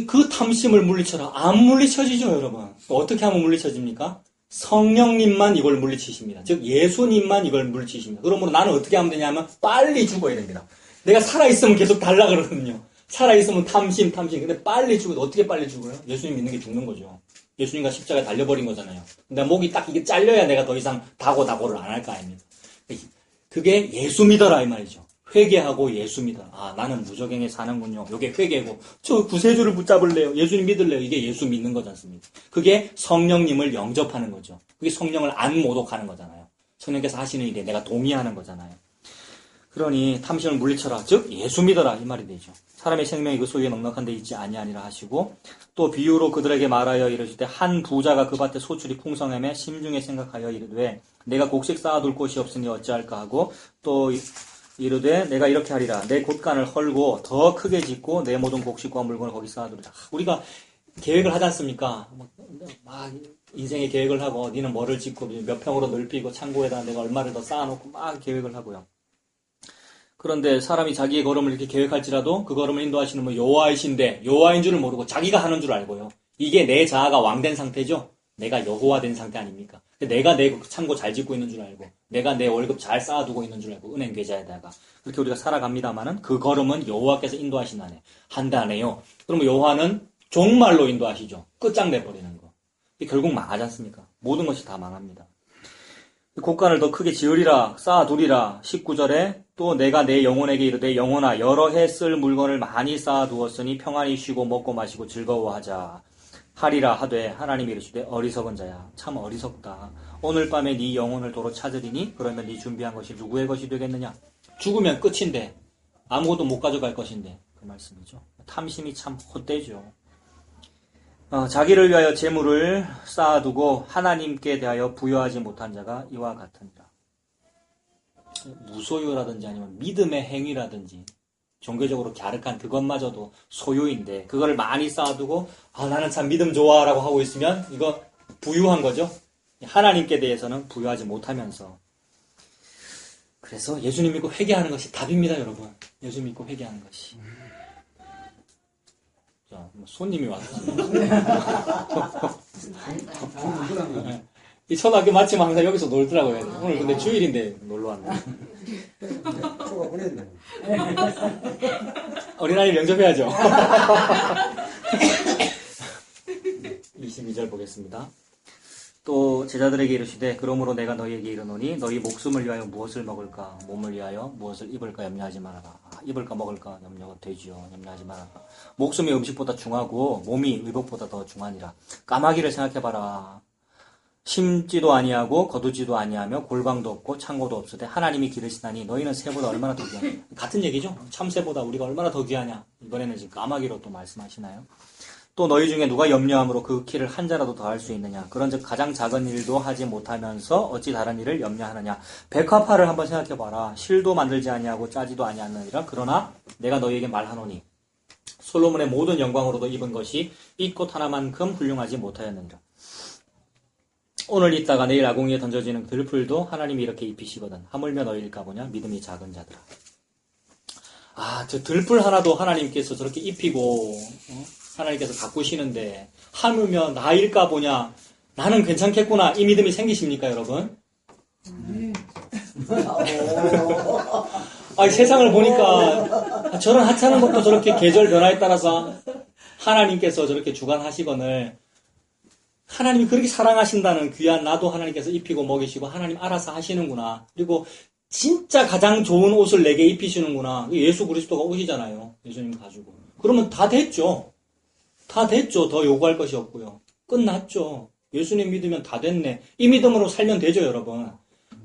그 탐심을 물리쳐라. 안 물리쳐지죠, 여러분. 어떻게 하면 물리쳐집니까? 성령님만 이걸 물리치십니다. 즉 예수님만 이걸 물리치십니다. 그러므로 나는 어떻게 하면 되냐면 빨리 죽어야 됩니다. 내가 살아있으면 계속 달라 그러거든요. 살아있으면 탐심. 근데 빨리 죽어요. 어떻게 빨리 죽어요? 예수님 믿는 게 죽는 거죠. 예수님과 십자가에 달려버린 거잖아요. 근데 목이 딱 이게 잘려야 내가 더 이상 다고를 안 할 거 아닙니까? 그게 예수 믿어라 이 말이죠. 회개하고 예수 믿어라. 나는 무적행에 사는군요. 이게 회개고 저 구세주를 붙잡을래요. 예수님 믿을래요. 이게 예수 믿는 거지 않습니까? 그게 성령님을 영접하는 거죠. 그게 성령을 안 모독하는 거잖아요. 성령께서 하시는 일에 내가 동의하는 거잖아요. 그러니 탐심을 물리쳐라. 즉 예수 믿어라 이 말이 되죠. 사람의 생명이 그 소유에 넉넉한 데 있지 아니하니라 하시고 또 비유로 그들에게 말하여 이르실 때 한 부자가 그 밭에 소출이 풍성함에 심중에 생각하여 이르되 내가 곡식 쌓아둘 곳이 없으니 어찌할까 하고 또 이르되 내가 이렇게 하리라 내 곳간을 헐고 더 크게 짓고 내 모든 곡식과 물건을 거기 쌓아두리라. 우리가 계획을 하지 않습니까? 막 인생의 계획을 하고 니는 뭐를 짓고 몇 평으로 넓히고 창고에다 내가 얼마를 더 쌓아놓고 막 계획을 하고요. 그런데 사람이 자기의 걸음을 이렇게 계획할지라도 그 걸음을 인도하시는 분 여호와이신데 여호와인 줄을 모르고 자기가 하는 줄 알고요. 이게 내 자아가 왕된 상태죠. 내가 여호와 된 상태 아닙니까? 내가 내 창고 잘 짓고 있는 줄 알고 내가 내 월급 잘 쌓아두고 있는 줄 알고 은행 계좌에다가 그렇게 우리가 살아갑니다마는 그 걸음은 여호와께서 인도하신다네 한다네요. 그러면 여호와는 종말로 인도하시죠. 끝장내버리는 거. 결국 망하지 않습니까? 모든 것이 다 망합니다. 곡간을 더 크게 지으리라 쌓아두리라. 19절에 또 내가 내 영혼에게 이르되 영혼아 여러 해 쓸 물건을 많이 쌓아두었으니 평안히 쉬고 먹고 마시고 즐거워하자 하리라 하되 하나님이 이르시되 어리석은 자야 참 어리석다. 오늘 밤에 네 영혼을 도로 찾으리니 그러면 네 준비한 것이 누구의 것이 되겠느냐. 죽으면 끝인데 아무것도 못 가져갈 것인데 그 말씀이죠. 탐심이 참 헛되죠. 자기를 위하여 재물을 쌓아두고 하나님께 대하여 부여하지 못한 자가 이와 같으니라. 무소유라든지 아니면 믿음의 행위라든지 종교적으로 갸륵한 그것마저도 소유인데 그거를 많이 쌓아두고 나는 참 믿음 좋아라고 하고 있으면 이거 부유한 거죠. 하나님께 대해서는 부유하지 못하면서. 그래서 예수님 믿고 회개하는 것이 답입니다, 여러분. 예수 믿고 회개하는 것이. 자, 손님이 왔습니다. 이 초등학교 마침 항상 여기서 놀더라고요. 오늘 근데 주일인데 놀러 왔네. 초가 보냈네. 어린아이 명접해야죠. 22절 보겠습니다. 또 제자들에게 이르시되 그러므로 내가 너희에게 이르노니 너희 목숨을 위하여 무엇을 먹을까 몸을 위하여 무엇을 입을까 염려하지 말아라. 입을까 먹을까 염려가 되지요. 염려하지 말아라. 목숨이 음식보다 중하고 몸이 의복보다 더 중하니라. 까마귀를 생각해봐라. 심지도 아니하고 거두지도 아니하며 골방도 없고 창고도 없으되 하나님이 기르시다니 너희는 새보다 얼마나 더 귀하냐. 같은 얘기죠. 참새보다 우리가 얼마나 더 귀하냐. 이번에는 지금 까마귀로 또 말씀하시나요. 또 너희 중에 누가 염려함으로 그 키를 한 자라도 더할 수 있느냐. 그런즉 가장 작은 일도 하지 못하면서 어찌 다른 일을 염려하느냐. 백화파를 한번 생각해봐라. 실도 만들지 아니하고 짜지도 아니하느니라. 그러나 내가 너희에게 말하노니 솔로몬의 모든 영광으로도 입은 것이 이 꽃 하나만큼 훌륭하지 못하였느니라. 오늘 있다가 내일 아궁이에 던져지는 들풀도 하나님이 이렇게 입히시거든. 하물며 너희일까 보냐. 믿음이 작은 자들아. 저 들풀 하나도 하나님께서 저렇게 입히고 하나님께서 가꾸시는데 하물며 나일까 보냐. 나는 괜찮겠구나. 이 믿음이 생기십니까, 여러분? 세상을 보니까 저런 하찮은 것도 저렇게 계절 변화에 따라서 하나님께서 저렇게 주관하시거늘 하나님이 그렇게 사랑하신다는 귀한 나도 하나님께서 입히고 먹이시고 하나님 알아서 하시는구나. 그리고 진짜 가장 좋은 옷을 내게 입히시는구나. 예수 그리스도가 오시잖아요. 예수님 가지고. 그러면 다 됐죠. 다 됐죠. 더 요구할 것이 없고요. 끝났죠. 예수님 믿으면 다 됐네. 이 믿음으로 살면 되죠, 여러분.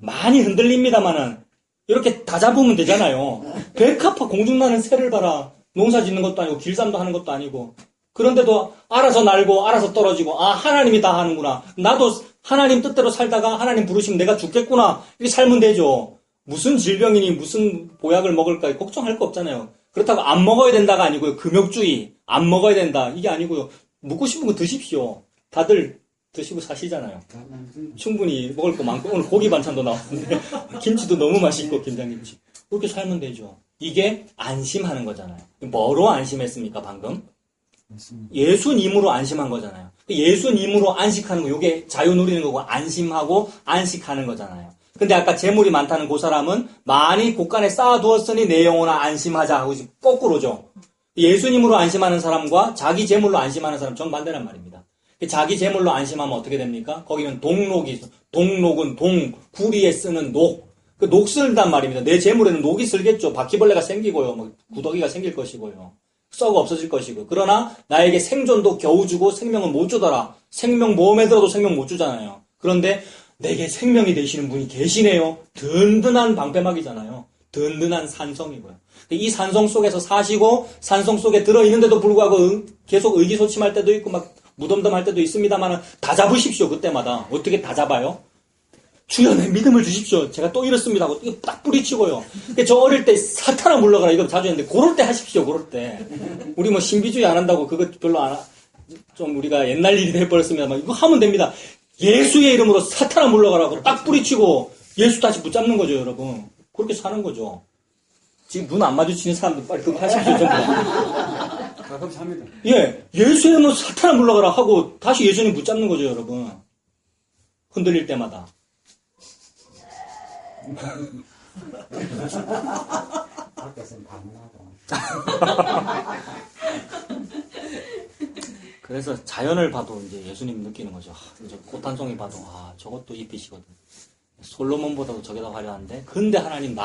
많이 흔들립니다만은 이렇게 다 잡으면 되잖아요. 백합화 공중나는 새를 봐라. 농사 짓는 것도 아니고 길쌈도 하는 것도 아니고. 그런데도 알아서 날고 알아서 떨어지고 하나님이 다 하는구나. 나도 하나님 뜻대로 살다가 하나님 부르시면 내가 죽겠구나. 이렇게 살면 되죠. 무슨 질병이니 무슨 보약을 먹을까 걱정할 거 없잖아요. 그렇다고 안 먹어야 된다가 아니고요. 금욕주의 안 먹어야 된다 이게 아니고요. 먹고 싶은 거 드십시오. 다들 드시고 사시잖아요. 충분히 먹을 거 많고 오늘 고기 반찬도 나왔는데 김치도 너무 맛있고 김장김치. 그렇게 살면 되죠. 이게 안심하는 거잖아요. 뭐로 안심했습니까 방금? 예수님으로 안심한 거잖아요. 예수님으로 안식하는 거, 이게 자유 누리는 거고 안심하고 안식하는 거잖아요. 근데 아까 재물이 많다는 그 사람은 많이 곳간에 쌓아두었으니 내 영혼아 안심하자 하고 거꾸로죠. 예수님으로 안심하는 사람과 자기 재물로 안심하는 사람 정반대란 말입니다. 자기 재물로 안심하면 어떻게 됩니까? 거기는 동록이 있어. 동록은 구리에 쓰는 녹. 그 녹 쓸단 말입니다. 내 재물에는 녹이 쓸겠죠. 바퀴벌레가 생기고요. 구더기가 생길 것이고요. 썩어 없어질 것이고. 그러나 나에게 생존도 겨우 주고 생명은 못 주더라. 생명 모험에 들어도 생명 못 주잖아요. 그런데 내게 생명이 되시는 분이 계시네요. 든든한 방패막이잖아요. 든든한 산성이고요. 이 산성 속에서 사시고 산성 속에 들어있는데도 불구하고 계속 의기소침할 때도 있고 막 무덤덤할 때도 있습니다만 다 잡으십시오. 그때마다. 어떻게 다 잡아요? 주여 내 믿음을 주십시오. 제가 또 이렇습니다 하고 이거 딱 뿌리치고요. 저 어릴 때 사탄아 물러가라 이거 자주 했는데 그럴 때 하십시오. 그럴 때. 우리 신비주의 안 한다고 그거 별로 좀 우리가 옛날 일이 돼버렸습니다만 이거 하면 됩니다. 예수의 이름으로 사탄아 물러가라고 딱 뿌리치고 예수 다시 붙잡는 거죠, 여러분. 그렇게 사는 거죠. 지금 눈 안 마주치는 사람들 빨리 그거 하십시오. 전부 다. 가끔씩 합니다. 예수의 이름으로 사탄아 물러가라 하고 다시 예수님 붙잡는 거죠, 여러분. 흔들릴 때마다. 밖에서는 방문하고. 그래서 자연을 봐도 이제 예수님 느끼는 거죠. 꽃 한 송이 봐도 저것도 잎이시거든. 솔로몬보다도 저게 더 화려한데 근데 하나님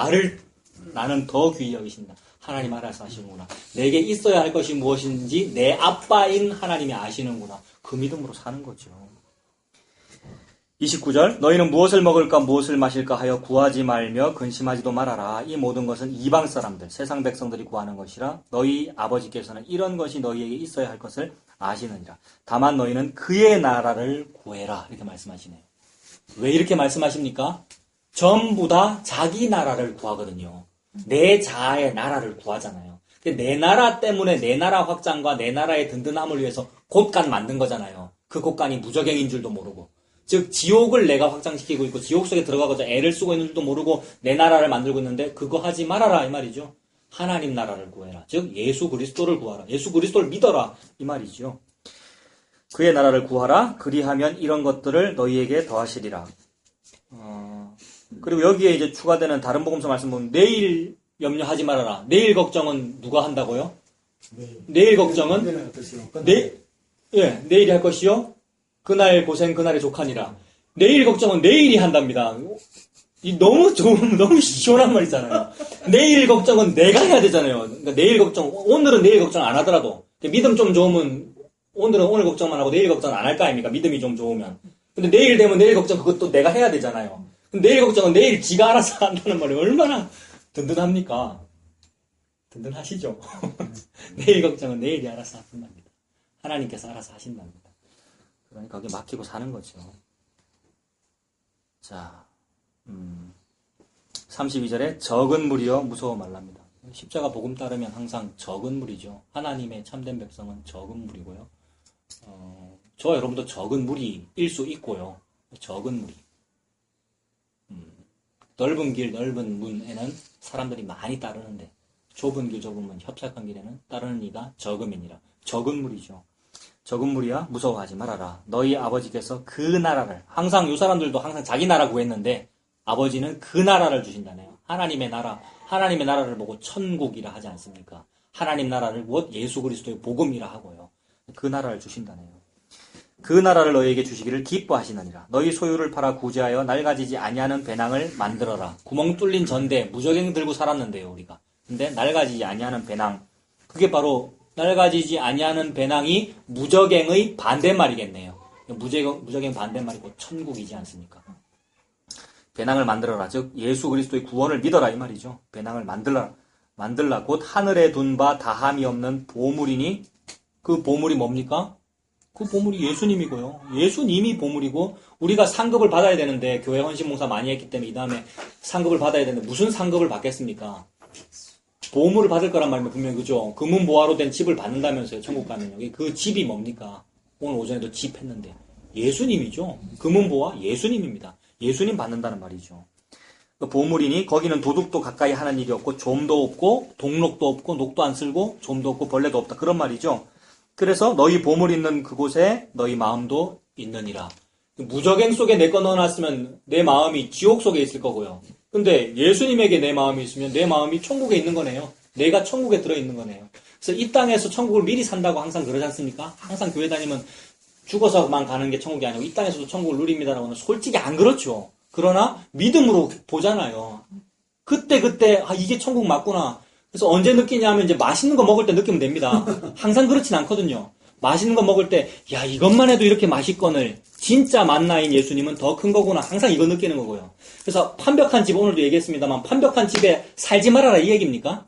나는 더 귀히 여기신다. 하나님 알아서 하시는구나. 내게 있어야 할 것이 무엇인지 내 아빠인 하나님이 아시는구나. 그 믿음으로 사는 거죠. 29절 너희는 무엇을 먹을까 무엇을 마실까 하여 구하지 말며 근심하지도 말아라. 이 모든 것은 이방 사람들 세상 백성들이 구하는 것이라 너희 아버지께서는 이런 것이 너희에게 있어야 할 것을 아시느니라. 다만 너희는 그의 나라를 구해라. 이렇게 말씀하시네요. 왜 이렇게 말씀하십니까? 전부 다 자기 나라를 구하거든요. 내 자아의 나라를 구하잖아요. 내 나라 때문에 내 나라 확장과 내 나라의 든든함을 위해서 곳간 만든 거잖아요. 그 곳간이 무저갱인 줄도 모르고. 즉 지옥을 내가 확장시키고 있고 지옥 속에 들어가고자 애를 쓰고 있는 줄도 모르고 내 나라를 만들고 있는데 그거 하지 말아라 이 말이죠. 하나님 나라를 구해라. 즉 예수 그리스도를 구하라. 예수 그리스도를 믿어라 이 말이죠. 그의 나라를 구하라. 그리하면 이런 것들을 너희에게 더하시리라. 그리고 여기에 이제 추가되는 다른 복음서 말씀 보면 내일 염려하지 말아라. 내일 걱정은 누가 한다고요? 내일 걱정은 내일이 할 것이요. 그날 고생 그날의 족하니라. 내일 걱정은 내일이 한답니다. 너무 시원한 말이잖아요. 내일 걱정은 내가 해야 되잖아요. 그러니까 내일 걱정, 오늘은 내일 걱정 안 하더라도 믿음 좀 좋으면 오늘은 오늘 걱정만 하고 내일 걱정 안 할 거 아닙니까? 믿음이 좀 좋으면. 근데 내일 되면 내일 걱정 그것도 내가 해야 되잖아요. 근데 내일 걱정은 내일 지가 알아서 한다는 말이 얼마나 든든합니까? 든든하시죠? 내일 걱정은 내일이 알아서 하신답니다. 하나님께서 알아서 하신답니다. 그러니까 거기에 맡기고 사는 거죠. 자, 32절에 적은 무리여 무서워 말랍니다. 십자가 복음 따르면 항상 적은 무리죠. 하나님의 참된 백성은 적은 무리고요. 저와 여러분도 적은 무리일 수 있고요. 적은 무리. 넓은 길, 넓은 문에는 사람들이 많이 따르는데 좁은 길, 좁은 문, 협착한 길에는 따르는 이가 적음이니라. 적은 무리죠. 적은 무리야 무서워하지 말아라. 너희 아버지께서 그 나라를 항상 이 사람들도 항상 자기 나라 구했는데 아버지는 그 나라를 주신다네요. 하나님의 나라를 보고 천국이라 하지 않습니까? 하나님 나라를 곧 예수 그리스도의 복음이라 하고요. 그 나라를 주신다네요. 그 나라를 너희에게 주시기를 기뻐하시느니라. 너희 소유를 팔아 구제하여 낡아지지 아니하는 배낭을 만들어라. 구멍 뚫린 전대 무저갱 들고 살았는데요 우리가. 근데 낡아지지 아니하는 배낭, 그게 바로 낡아지지 아니하는 배낭이 무저갱의 반대말이겠네요. 무저갱 반대말이고 천국이지 않습니까? 배낭을 만들어라. 즉 예수 그리스도의 구원을 믿어라 이 말이죠. 배낭을 만들라. 곧 하늘에 둔 바 다함이 없는 보물이니 그 보물이 뭡니까? 그 보물이 예수님이고요. 예수님이 보물이고 우리가 상급을 받아야 되는데 교회 헌신봉사 많이 했기 때문에 이 다음에 상급을 받아야 되는데 무슨 상급을 받겠습니까? 보물을 받을 거란 말이면 분명히 그죠. 금은보화로 된 집을 받는다면서요. 천국 가면요. 그 집이 뭡니까? 오늘 오전에도 집 했는데 예수님이죠. 금은보화 예수님입니다. 예수님 받는다는 말이죠. 그 보물이니 거기는 도둑도 가까이 하는 일이 없고 좀도 없고 동록도 없고 녹도 안 쓸고 좀도 없고 벌레도 없다. 그런 말이죠. 그래서 너희 보물 있는 그곳에 너희 마음도 있느니라. 무저갱 속에 내 거 넣어놨으면 내 마음이 지옥 속에 있을 거고요. 근데 예수님에게 내 마음이 있으면 내 마음이 천국에 있는 거네요. 내가 천국에 들어있는 거네요. 그래서 이 땅에서 천국을 미리 산다고 항상 그러지 않습니까? 항상 교회 다니면 죽어서만 가는 게 천국이 아니고 이 땅에서도 천국을 누립니다라고는 솔직히 안 그렇죠. 그러나 믿음으로 보잖아요. 그때 이게 천국 맞구나. 그래서 언제 느끼냐면 이제 맛있는 거 먹을 때 느끼면 됩니다. 항상 그렇진 않거든요. 맛있는 거 먹을 때 야 이것만 해도 이렇게 맛있거늘 진짜 만나인 예수님은 더 큰 거구나. 항상 이거 느끼는 거고요. 그래서 판벽한 집 오늘도 얘기했습니다만 판벽한 집에 살지 말아라 이 얘기입니까?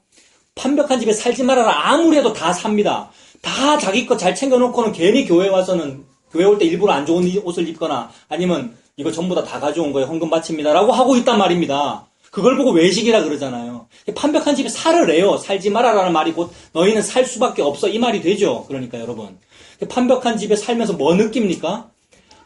판벽한 집에 살지 말아라 아무리 해도 다 삽니다. 다 자기 거 잘 챙겨놓고는 괜히 교회 와서는 교회 올 때 일부러 안 좋은 옷을 입거나 아니면 이거 전부 다 가져온 거에 헌금 바칩니다라고 하고 있단 말입니다. 그걸 보고 외식이라 그러잖아요. 판벽한 집에 살으래요. 살지 말아라는 말이 곧 너희는 살 수밖에 없어 이 말이 되죠. 그러니까 여러분 판벽한 집에 살면서 뭐 느낍니까?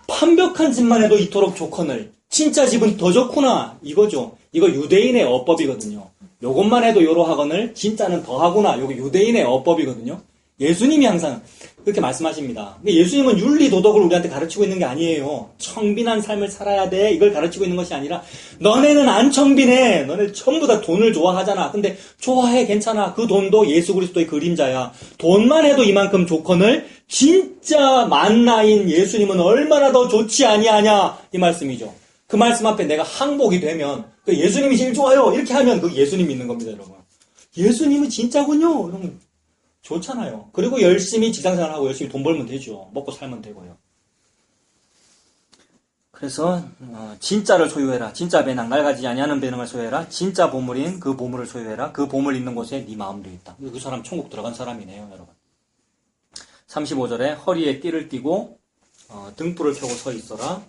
판벽한 집만 해도 이토록 좋거늘 진짜 집은 더 좋구나 이거죠. 이거 유대인의 어법이거든요. 요것만 해도 요러하거늘 진짜는 더 하구나. 요거 유대인의 어법이거든요. 예수님이 항상 그렇게 말씀하십니다. 근데 예수님은 윤리 도덕을 우리한테 가르치고 있는 게 아니에요. 청빈한 삶을 살아야 돼 이걸 가르치고 있는 것이 아니라 너네는 안 청빈해. 너네 전부 다 돈을 좋아하잖아. 근데 좋아해 괜찮아. 그 돈도 예수 그리스도의 그림자야. 돈만 해도 이만큼 좋거늘 진짜 만나인 예수님은 얼마나 더 좋지 아니하냐 이 말씀이죠. 그 말씀 앞에 내가 항복이 되면 그 예수님이 제일 좋아요 이렇게 하면 그 예수님 믿는 겁니다 여러분. 예수님은 진짜군요. 이러면 좋잖아요. 그리고 열심히 직장생활하고 열심히 돈 벌면 되죠. 먹고 살면 되고요. 그래서 진짜를 소유해라. 진짜 배낭, 낡아지지 아니하는 배낭을 소유해라. 진짜 보물인 그 보물을 소유해라. 그 보물 있는 곳에 네 마음도 있다. 그 사람 천국 들어간 사람이네요, 여러분. 35절에 허리에 띠를 띠고 등불을 켜고 서 있어라.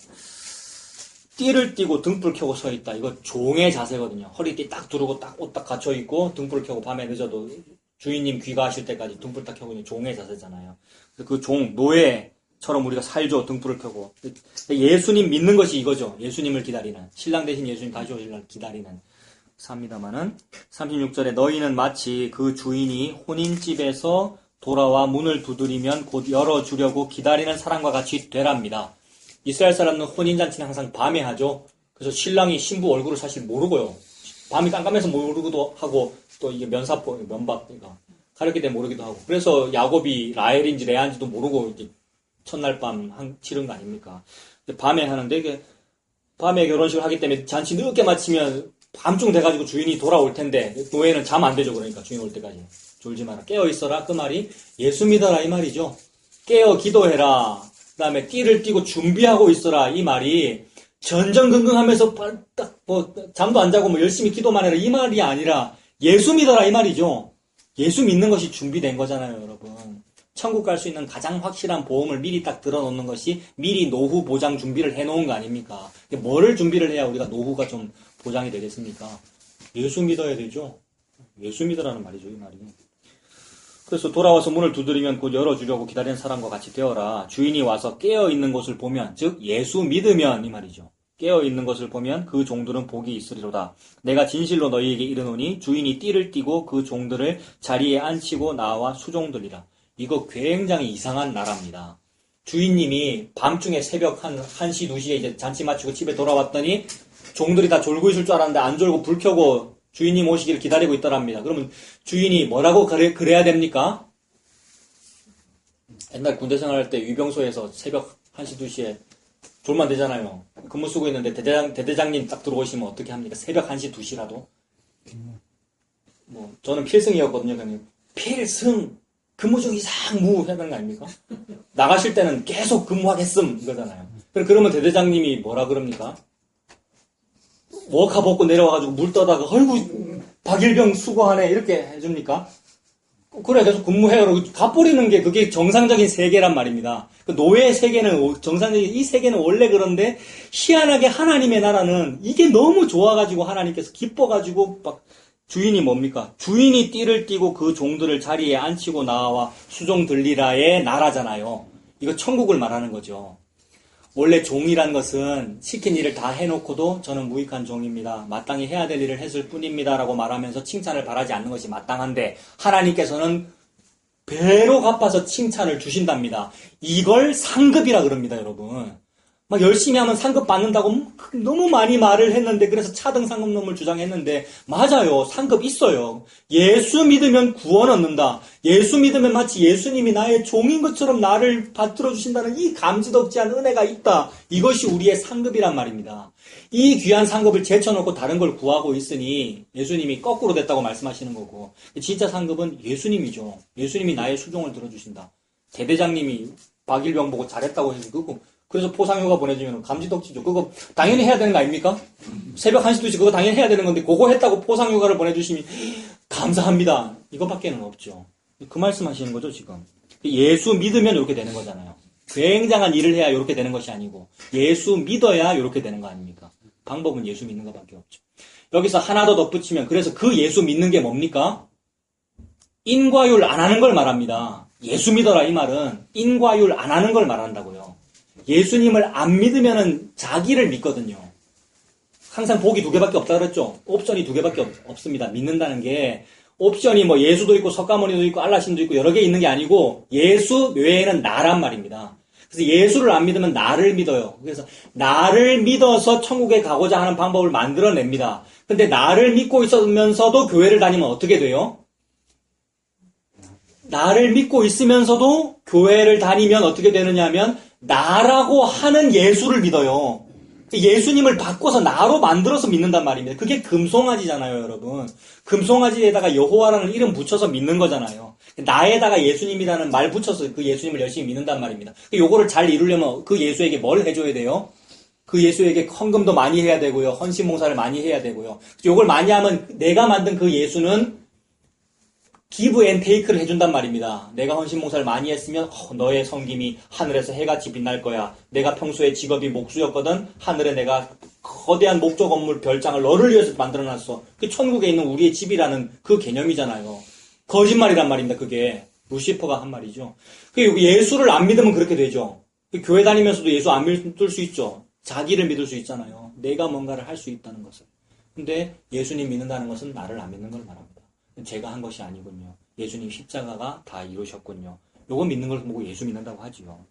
띠를 띠고 등불 켜고 서 있다. 이거 종의 자세거든요. 허리띠 딱 두르고 딱 옷 딱 갖춰 있고 등불을 켜고 밤에 늦어도 주인님 귀가하실 때까지 등불 딱 켜고 있는 종의 자세잖아요. 그 종, 노예처럼 우리가 살죠. 등불을 켜고. 예수님 믿는 것이 이거죠. 예수님을 기다리는. 신랑 대신 예수님 다시 오실 날 기다리는 삽니다마는 36절에 너희는 마치 그 주인이 혼인집에서 돌아와 문을 두드리면 곧 열어주려고 기다리는 사람과 같이 되랍니다. 이스라엘 사람은 혼인잔치는 항상 밤에 하죠. 그래서 신랑이 신부 얼굴을 사실 모르고요. 밤이 깜깜해서 모르기도 하고 또 이게 면사포, 면박이가 가렸기 때문에 모르기도 하고. 그래서 야곱이 라헬인지 레아인지도 모르고 이제 첫날 밤 치른 거 아닙니까? 밤에 하는데 이게 밤에 결혼식을 하기 때문에 잔치 늦게 마치면 밤중 돼가지고 주인이 돌아올 텐데 노예는 잠 안 되죠. 그러니까 주인 올 때까지. 졸지 마라. 깨어 있어라. 그 말이 예수 믿어라 이 말이죠. 깨어 기도해라. 그 다음에 띠를 띠고 준비하고 있어라. 이 말이 전전긍긍하면서 딱 잠도 안 자고 열심히 기도만 해라. 이 말이 아니라 예수 믿어라 이 말이죠. 예수 믿는 것이 준비된 거잖아요, 여러분. 천국 갈 수 있는 가장 확실한 보험을 미리 딱 들어놓는 것이 미리 노후 보장 준비를 해놓은 거 아닙니까? 뭐를 준비를 해야 우리가 노후가 좀 보장이 되겠습니까? 예수 믿어야 되죠. 예수 믿으라는 말이죠, 이 말이. 그래서 돌아와서 문을 두드리면 곧 열어주려고 기다리는 사람과 같이 되어라. 주인이 와서 깨어있는 것을 보면, 즉 예수 믿으면 이 말이죠. 깨어있는 것을 보면 그 종들은 복이 있으리로다. 내가 진실로 너희에게 이르노니 주인이 띠를 띠고 그 종들을 자리에 앉히고 나와 수종들이라. 이거 굉장히 이상한 나라입니다. 주인님이 밤중에 새벽 한 1시, 2시에 이제 잔치 마치고 집에 돌아왔더니 종들이 다 졸고 있을 줄 알았는데 안 졸고 불 켜고 주인님 오시기를 기다리고 있더랍니다. 그러면 주인이 뭐라고 그래야 됩니까? 옛날 군대 생활할 때 위병소에서 새벽 1시, 2시에 졸만 되잖아요. 근무 쓰고 있는데 대대장님 딱 들어오시면 어떻게 합니까? 새벽 1시, 2시라도? 저는 필승이었거든요. 그냥 필승! 근무 중 이상 무 해야 되는 거 아닙니까? 나가실 때는 계속 근무하겠음! 이거잖아요. 그러면 대대장님이 뭐라 그럽니까? 워카 벗고 내려와가지고 물 떠다가 어이구 박일병 수고하네 이렇게 해줍니까? 그래 계속 근무해요. 갚버리는 게 그게 정상적인 세계란 말입니다. 그 노예 세계는 정상적인 이 세계는 원래 그런데 희한하게 하나님의 나라는 이게 너무 좋아가지고 하나님께서 기뻐가지고 막 주인이 뭡니까? 주인이 띠를 띠고 그 종들을 자리에 앉히고 나와 수종 들리라의 나라잖아요. 이거 천국을 말하는 거죠. 원래 종이란 것은 시킨 일을 다 해놓고도 저는 무익한 종입니다. 마땅히 해야 될 일을 했을 뿐입니다. 라고 말하면서 칭찬을 바라지 않는 것이 마땅한데 하나님께서는 배로 갚아서 칭찬을 주신답니다. 이걸 상급이라 그럽니다, 여러분. 막 열심히 하면 상급 받는다고 너무 많이 말을 했는데 그래서 차등 상급론을 주장했는데 맞아요. 상급 있어요. 예수 믿으면 구원 얻는다. 예수 믿으면 마치 예수님이 나의 종인 것처럼 나를 받들어 주신다는 이 감지덕지한 은혜가 있다. 이것이 우리의 상급이란 말입니다. 이 귀한 상급을 제쳐놓고 다른 걸 구하고 있으니 예수님이 거꾸로 됐다고 말씀하시는 거고 진짜 상급은 예수님이죠. 예수님이 나의 수종을 들어주신다. 대대장님이 박일병 보고 잘했다고 해서 그래서 포상휴가 보내주면 감지덕지죠. 그거 당연히 해야 되는 거 아닙니까? 새벽 1시, 2시 그거 당연히 해야 되는 건데 그거 했다고 포상휴가를 보내주시면 감사합니다. 이거밖에는 없죠. 그 말씀하시는 거죠 지금. 예수 믿으면 이렇게 되는 거잖아요. 굉장한 일을 해야 이렇게 되는 것이 아니고 예수 믿어야 이렇게 되는 거 아닙니까? 방법은 예수 믿는 것밖에 없죠. 여기서 하나 더 덧붙이면 그래서 그 예수 믿는 게 뭡니까? 인과율 안 하는 걸 말합니다. 예수 믿어라 이 말은 인과율 안 하는 걸 말한다고요. 예수님을 안 믿으면은 자기를 믿거든요. 항상 복이 2개밖에 없다 그랬죠. 옵션이 2개밖에 없습니다. 믿는다는 게 옵션이 뭐 예수도 있고 석가모니도 있고 알라신도 있고 여러 개 있는 게 아니고 예수 외에는 나란 말입니다. 그래서 예수를 안 믿으면 나를 믿어요. 그래서 나를 믿어서 천국에 가고자 하는 방법을 만들어냅니다. 근데 나를 믿고 있으면서도 교회를 다니면 어떻게 돼요? 나를 믿고 있으면서도 교회를 다니면 어떻게 되느냐 하면 나라고 하는 예수를 믿어요. 예수님을 바꿔서 나로 만들어서 믿는단 말입니다. 그게 금송아지잖아요, 여러분. 금송아지에다가 여호와라는 이름 붙여서 믿는 거잖아요. 나에다가 예수님이라는 말 붙여서 그 예수님을 열심히 믿는단 말입니다. 요거를 잘 이루려면 그 예수에게 뭘 해줘야 돼요? 그 예수에게 헌금도 많이 해야 되고요. 헌신봉사를 많이 해야 되고요. 요걸 많이 하면 내가 만든 그 예수는 기브 앤 테이크를 해준단 말입니다. 내가 헌신봉사를 많이 했으면 너의 섬김이 하늘에서 해같이 빛날 거야. 내가 평소에 직업이 목수였거든. 하늘에 내가 거대한 목조 건물 별장을 너를 위해서 만들어놨어. 그 천국에 있는 우리의 집이라는 그 개념이잖아요. 거짓말이란 말입니다. 그게 루시퍼가 한 말이죠. 예수를 안 믿으면 그렇게 되죠. 교회 다니면서도 예수 안 믿을 수 있죠. 자기를 믿을 수 있잖아요. 내가 뭔가를 할 수 있다는 것을. 근데 예수님 믿는다는 것은 나를 안 믿는 걸 말합니다. 제가 한 것이 아니군요. 예수님 십자가가 다 이루셨군요. 요거 믿는 걸 보고 예수 믿는다고 하지요.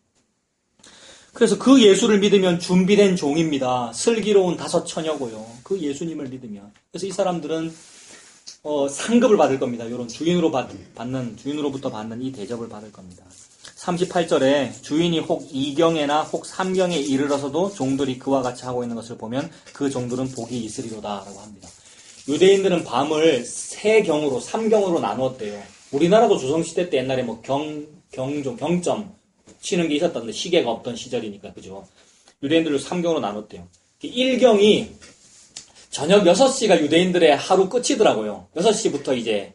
그래서 그 예수를 믿으면 준비된 종입니다. 슬기로운 5처녀고요. 그 예수님을 믿으면. 그래서 이 사람들은 상급을 받을 겁니다. 이런 주인으로부터 받는 이 대접을 받을 겁니다. 38절에 주인이 혹 2경에나 혹 3경에 이르러서도 종들이 그와 같이 하고 있는 것을 보면 그 종들은 복이 있으리로다 라고 합니다. 유대인들은 밤을 3경으로 3경으로 나누었대요. 우리나라도 조선시대 때 옛날에 경점 치는 게 있었던데 시계가 없던 시절이니까 그죠. 유대인들을 3경으로 나눴대요. 1경이 저녁 6시가 유대인들의 하루 끝이더라고요. 6시부터 이제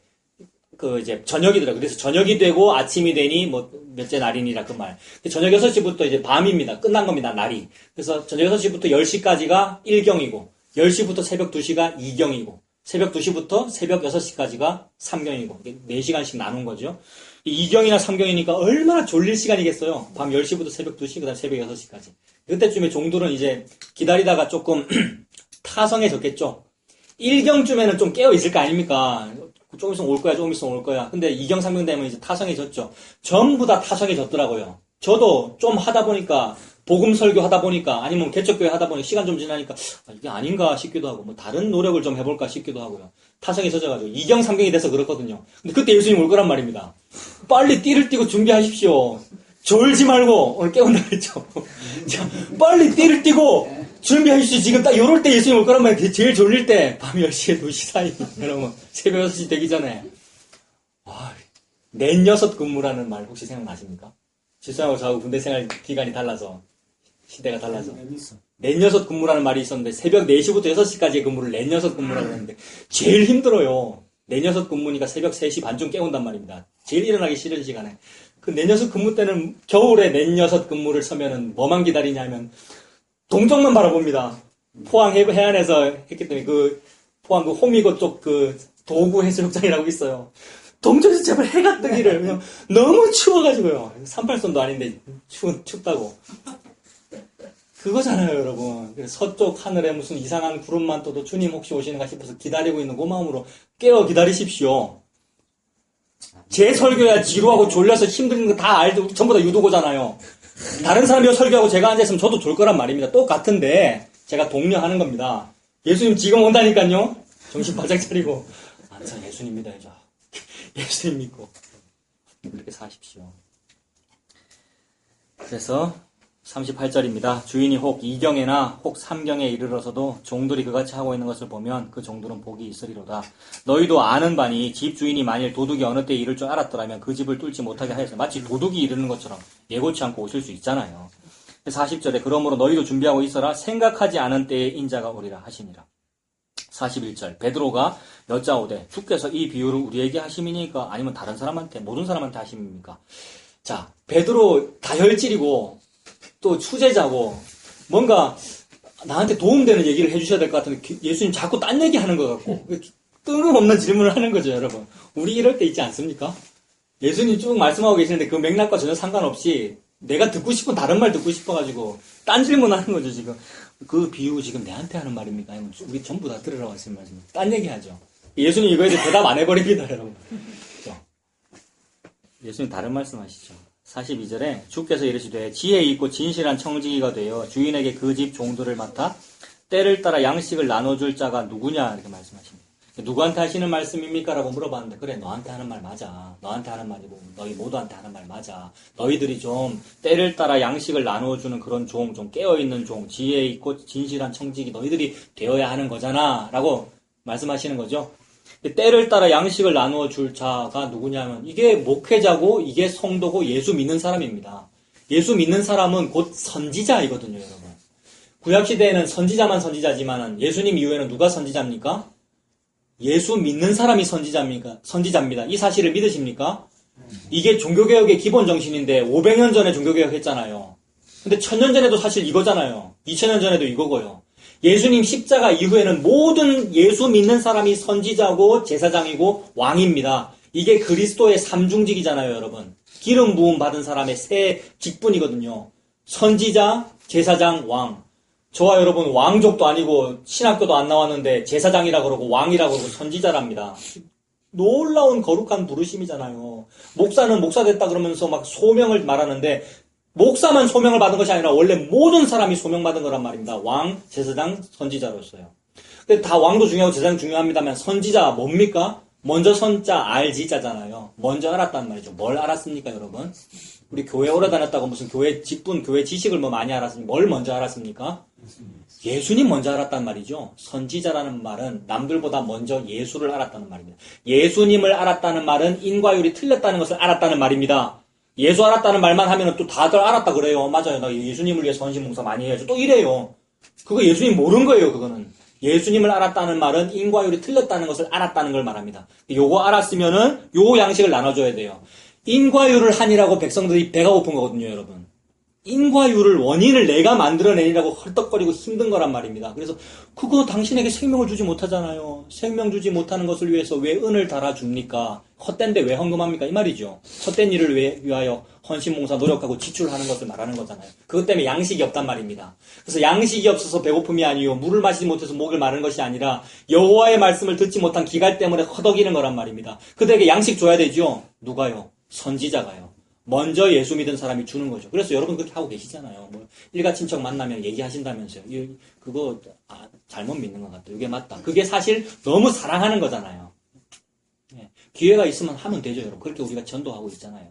저녁이더라고요. 그래서 저녁이 되고 아침이 되니 몇째 날이니라 그 말. 저녁 6시부터 이제 밤입니다. 끝난 겁니다. 날이. 그래서 저녁 6시부터 10시까지가 1경이고 10시부터 새벽 2시가 2경이고 새벽 2시부터 새벽 6시까지가 3경이고 4시간씩 나눈 거죠. 2경이나 3경이니까 얼마나 졸릴 시간이겠어요. 밤 10시부터 새벽 2시, 그 다음 새벽 6시까지. 그때쯤에 종들은 이제 기다리다가 조금 타성해졌겠죠. 1경쯤에는 좀 깨어있을 거 아닙니까? 좀 있으면 올 거야, 좀 있으면 올 거야. 근데 2경, 3경 되면 이제 타성해졌죠. 전부 다 타성해졌더라고요. 저도 좀 하다 보니까 복음 설교 하다 보니까 아니면 개척교회 하다 보니 시간 좀 지나니까 이게 아닌가 싶기도 하고 다른 노력을 좀 해볼까 싶기도 하고요. 타성이 젖어가지고 2경 3경이 돼서 그렇거든요. 근데 그때 예수님 올 거란 말입니다. 빨리 띠를 띠고 준비하십시오. 졸지 말고 오늘 깨운다 그랬죠. 자, 빨리 띠를 띠고 준비하십시오. 지금 딱 요럴 때 예수님 올 거란 말이에요. 제일 졸릴 때 밤 10시에 2시 사이 여러분 새벽 6시 되기 전에 넷여섯 근무라는 말 혹시 생각나십니까? 지수하고 저하고 군대 생활 기간이 달라서 시대가 달라서 넷여섯 근무라는 말이 있었는데 새벽 4시부터 6시까지의 근무를 넷여섯 근무라고 했는데 제일 힘들어요. 넷여섯 근무니까 새벽 3시 반쯤 깨운단 말입니다. 제일 일어나기 싫은 시간에. 그 넷여섯 근무 때는 겨울에 넷여섯 근무를 서면은 뭐만 기다리냐면 동쪽만 바라봅니다. 포항 해안에서 했기 때문에 포항 호미곶 쪽 도구 해수욕장이라고 있어요. 동쪽에서 제발 해가 뜨기를 그냥 너무 추워가지고요. 38선도 아닌데 춥다고. 그거잖아요, 여러분. 서쪽 하늘에 무슨 이상한 구름만 떠도 주님 혹시 오시는가 싶어서 기다리고 있는 그 마음으로 깨어 기다리십시오. 제 설교야 지루하고 졸려서 힘든 거 다 알죠. 전부 다 유도고잖아요. 다른 사람이 설교하고 제가 앉아있으면 저도 졸 거란 말입니다. 똑같은데 제가 독려하는 겁니다. 예수님 지금 온다니까요. 정신 바짝 차리고 저 예수님 믿어야죠. 예수님 믿고 그렇게 사십시오. 그래서 38절입니다. 주인이 혹 2경에나 혹 3경에 이르러서도 종들이 그같이 하고 있는 것을 보면 그 종들은 복이 있으리로다. 너희도 아는 바니 집 주인이 만일 도둑이 어느 때에 이를 줄 알았더라면 그 집을 뚫지 못하게 하였어요. 마치 도둑이 이르는 것처럼 예고치 않고 오실 수 있잖아요. 40절에 그러므로 너희도 준비하고 있어라. 생각하지 않은 때에 인자가 오리라 하시니라. 41절 베드로가 여짜오되 주께서 이 비유를 우리에게 하심이니까 아니면 다른 사람한테 모든 사람한테 하심입니까? 자, 베드로 다혈질이고 또 수제자고 뭔가 나한테 도움되는 얘기를 해주셔야 될 것 같은데 예수님 자꾸 딴 얘기하는 것 같고 뜬금없는 질문을 하는 거죠, 여러분. 우리 이럴 때 있지 않습니까? 예수님 쭉 말씀하고 계시는데 그 맥락과 전혀 상관없이 내가 듣고 싶은 다른 말 듣고 싶어가지고 딴 질문하는 거죠, 지금. 그 비유 지금 내한테 하는 말입니까? 아니면 우리 전부 다 들으라고 하시는 말씀입니까? 딴 얘기하죠. 예수님 이거에 대해 대답 안 해버립니다, 여러분. 그렇죠? 예수님 다른 말씀하시죠. 42절에 주께서 이르시되 지혜 있고 진실한 청지기가 되어 주인에게 그 집 종들을 맡아 때를 따라 양식을 나눠줄 자가 누구냐 이렇게 말씀하십니다. 누구한테 하시는 말씀입니까? 라고 물어봤는데 그래 너한테 하는 말 맞아. 너한테 하는 말이고 너희 모두한테 하는 말 맞아. 너희들이 좀 때를 따라 양식을 나눠주는 그런 종, 좀 깨어있는 종, 지혜 있고 진실한 청지기 너희들이 되어야 하는 거잖아 라고 말씀하시는 거죠. 때를 따라 양식을 나누어 줄 자가 누구냐면 이게 목회자고 이게 성도고 예수 믿는 사람입니다. 예수 믿는 사람은 곧 선지자이거든요, 여러분. 구약시대에는 선지자만 선지자지만 예수님 이후에는 누가 선지자입니까? 예수 믿는 사람이 선지자입니다. 이 사실을 믿으십니까? 이게 종교개혁의 기본 정신인데 500년 전에 종교개혁 했잖아요. 근데 1000년 전에도 사실 이거잖아요. 2000년 전에도 이거고요. 예수님 십자가 이후에는 모든 예수 믿는 사람이 선지자고 제사장이고 왕입니다. 이게 그리스도의 삼중직이잖아요, 여러분. 기름 부음 받은 사람의 세 직분이거든요. 선지자, 제사장, 왕. 저와 여러분 왕족도 아니고 신학교도 안 나왔는데 제사장이라 그러고 왕이라 그러고 선지자랍니다. 놀라운 거룩한 부르심이잖아요. 목사는 목사 됐다 그러면서 막 소명을 말하는데 목사만 소명을 받은 것이 아니라 원래 모든 사람이 소명받은 거란 말입니다. 왕, 제사장, 선지자로서요. 근데 다 왕도 중요하고 제사장 중요합니다만 선지자 뭡니까? 먼저 선자 알지자잖아요. 먼저 알았단 말이죠. 뭘 알았습니까, 여러분? 우리 교회 오래 다녔다고 무슨 교회 직분, 교회 지식을 뭐 많이 알았습니까? 뭘 먼저 알았습니까? 예수님 먼저 알았단 말이죠. 선지자라는 말은 남들보다 먼저 예수를 알았다는 말입니다. 예수님을 알았다는 말은 인과율이 틀렸다는 것을 알았다는 말입니다. 예수 알았다는 말만 하면 또 다들 알았다 그래요. 맞아요. 나 예수님을 위해서 헌신봉사 많이 해야죠. 또 이래요. 그거 예수님 모르는 거예요, 그거는. 예수님을 알았다는 말은 인과율이 틀렸다는 것을 알았다는 걸 말합니다. 요거 알았으면은 요 양식을 나눠줘야 돼요. 인과율을 하니라고 백성들이 배가 고픈 거거든요, 여러분. 인과율을 원인을 내가 만들어내니라고 헐떡거리고 힘든 거란 말입니다. 그래서 그거 당신에게 생명을 주지 못하잖아요. 생명 주지 못하는 것을 위해서 왜 은을 달아줍니까? 헛된데 왜 헌금합니까? 이 말이죠. 헛된 일을 위하여 헌신봉사 노력하고 지출하는 것을 말하는 거잖아요. 그것 때문에 양식이 없단 말입니다. 그래서 양식이 없어서 배고픔이 아니요 물을 마시지 못해서 목을 마른 것이 아니라 여호와의 말씀을 듣지 못한 기갈 때문에 허덕이는 거란 말입니다. 그들에게 양식 줘야 되죠. 누가요? 선지자가요. 먼저 예수 믿은 사람이 주는 거죠. 그래서 여러분 그렇게 하고 계시잖아요. 뭐 일가친척 만나면 얘기하신다면서요. 그거 잘못 믿는 것 같아요. 이게 맞다. 그게 사실 너무 사랑하는 거잖아요. 네. 기회가 있으면 하면 되죠, 여러분. 그렇게 우리가 전도하고 있잖아요.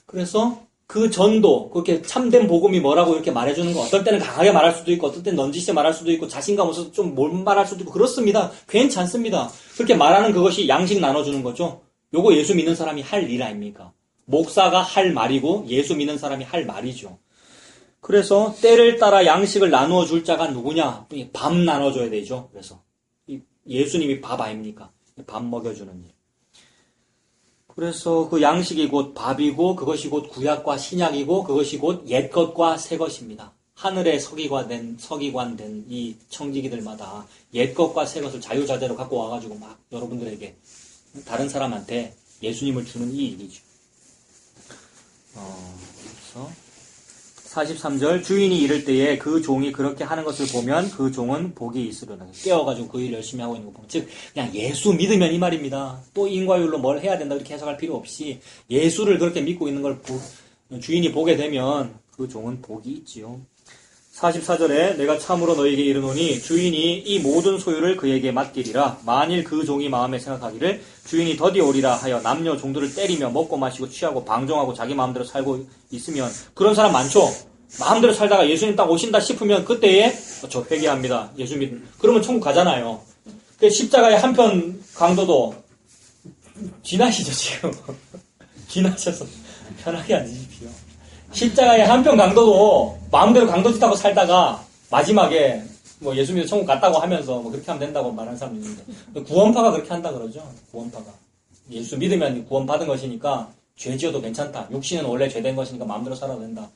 그래서 그 전도, 그렇게 참된 복음이 뭐라고 이렇게 말해주는 거, 어떨 때는 강하게 말할 수도 있고, 어떨 때는 넌지시 말할 수도 있고, 자신감 없어서 좀 못 말할 수도 있고, 그렇습니다. 괜찮습니다. 그렇게 말하는 그것이 양식 나눠주는 거죠. 요거 예수 믿는 사람이 할 일 아닙니까? 목사가 할 말이고 예수 믿는 사람이 할 말이죠. 그래서 때를 따라 양식을 나누어 줄 자가 누구냐? 밥 나눠줘야 되죠. 그래서 예수님이 밥 아닙니까? 밥 먹여주는 일. 그래서 그 양식이 곧 밥이고 그것이 곧 구약과 신약이고 그것이 곧 옛것과 새것입니다. 하늘에 서기관된 이 청지기들마다 옛것과 새것을 자유자재로 갖고 와가지고 막 여러분들에게 다른 사람한테 예수님을 주는 이 일이죠. 그래서 43절 주인이 이를 때에 그 종이 그렇게 하는 것을 보면 그 종은 복이 있으려나. 깨워가지고 그 일 열심히 하고 있는 거 보면 즉 그냥 예수 믿으면 이 말입니다. 또 인과율로 뭘 해야 된다 이렇게 해석할 필요 없이 예수를 그렇게 믿고 있는 걸 주인이 보게 되면 그 종은 복이 있지요. 44절에 내가 참으로 너에게 이르노니 주인이 이 모든 소유를 그에게 맡기리라. 만일 그 종이 마음에 생각하기를 주인이 더디 오리라 하여 남녀 종들을 때리며 먹고 마시고 취하고 방종하고 자기 마음대로 살고 있으면 그런 사람 많죠. 마음대로 살다가 예수님 딱 오신다 싶으면 그때에 저 회개합니다. 예수 믿는 그러면 천국 가잖아요. 그 십자가의 한편 강도도 지나시죠 지금. 지나셔서 편하게 앉으십시오. 십자가의 한편 강도도 마음대로 강도짓 하고 살다가 마지막에 뭐 예수 믿어 천국 갔다고 하면서 뭐 그렇게 하면 된다고 말하는 사람도 있는데 구원파가 그렇게 한다 그러죠. 구원파가 예수 믿으면 구원받은 것이니까 죄 지어도 괜찮다. 육신은 원래 죄된 것이니까 마음대로 살아도 된다.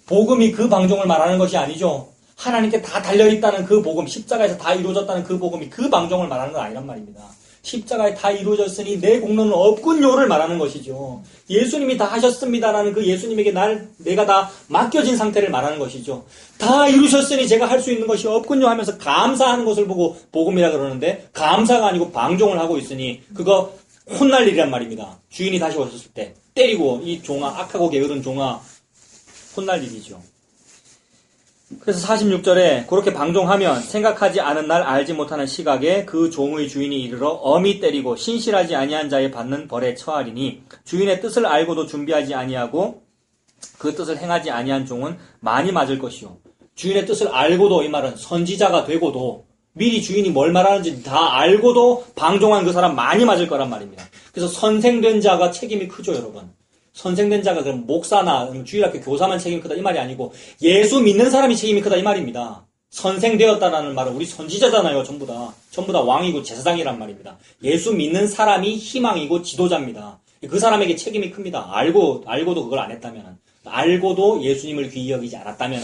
복음이 그 방종을 말하는 것이 아니죠. 하나님께 다 달려있다는 그 복음, 십자가에서 다 이루어졌다는 그 복음이 그 방종을 말하는 건 아니란 말입니다. 십자가에 다 이루어졌으니 내 공로는 없군요를 말하는 것이죠. 예수님이 다 하셨습니다라는 그 예수님에게 내가 다 맡겨진 상태를 말하는 것이죠. 다 이루셨으니 제가 할 수 있는 것이 없군요 하면서 감사하는 것을 보고 복음이라 그러는데 감사가 아니고 방종을 하고 있으니 그거 혼날 일이란 말입니다. 주인이 다시 오셨을 때 때리고 이 종아, 악하고 게으른 종아 혼날 일이죠. 그래서 46절에 그렇게 방종하면 생각하지 않은 날 알지 못하는 시각에 그 종의 주인이 이르러 엄히 때리고 신실하지 아니한 자에 받는 벌에 처하리니 주인의 뜻을 알고도 준비하지 아니하고 그 뜻을 행하지 아니한 종은 많이 맞을 것이요. 주인의 뜻을 알고도 이 말은 선지자가 되고도 미리 주인이 뭘 말하는지 다 알고도 방종한 그 사람 많이 맞을 거란 말입니다. 그래서 선생된 자가 책임이 크죠, 여러분. 선생된 자가 그럼 목사나 주일학교 교사만 책임이 크다 이 말이 아니고 예수 믿는 사람이 책임이 크다 이 말입니다. 선생되었다라는 말은 우리 선지자잖아요. 전부 다 왕이고 제사장이란 말입니다. 예수 믿는 사람이 희망이고 지도자입니다. 그 사람에게 책임이 큽니다. 알고도 그걸 안 했다면, 알고도 예수님을 귀히 여기지 않았다면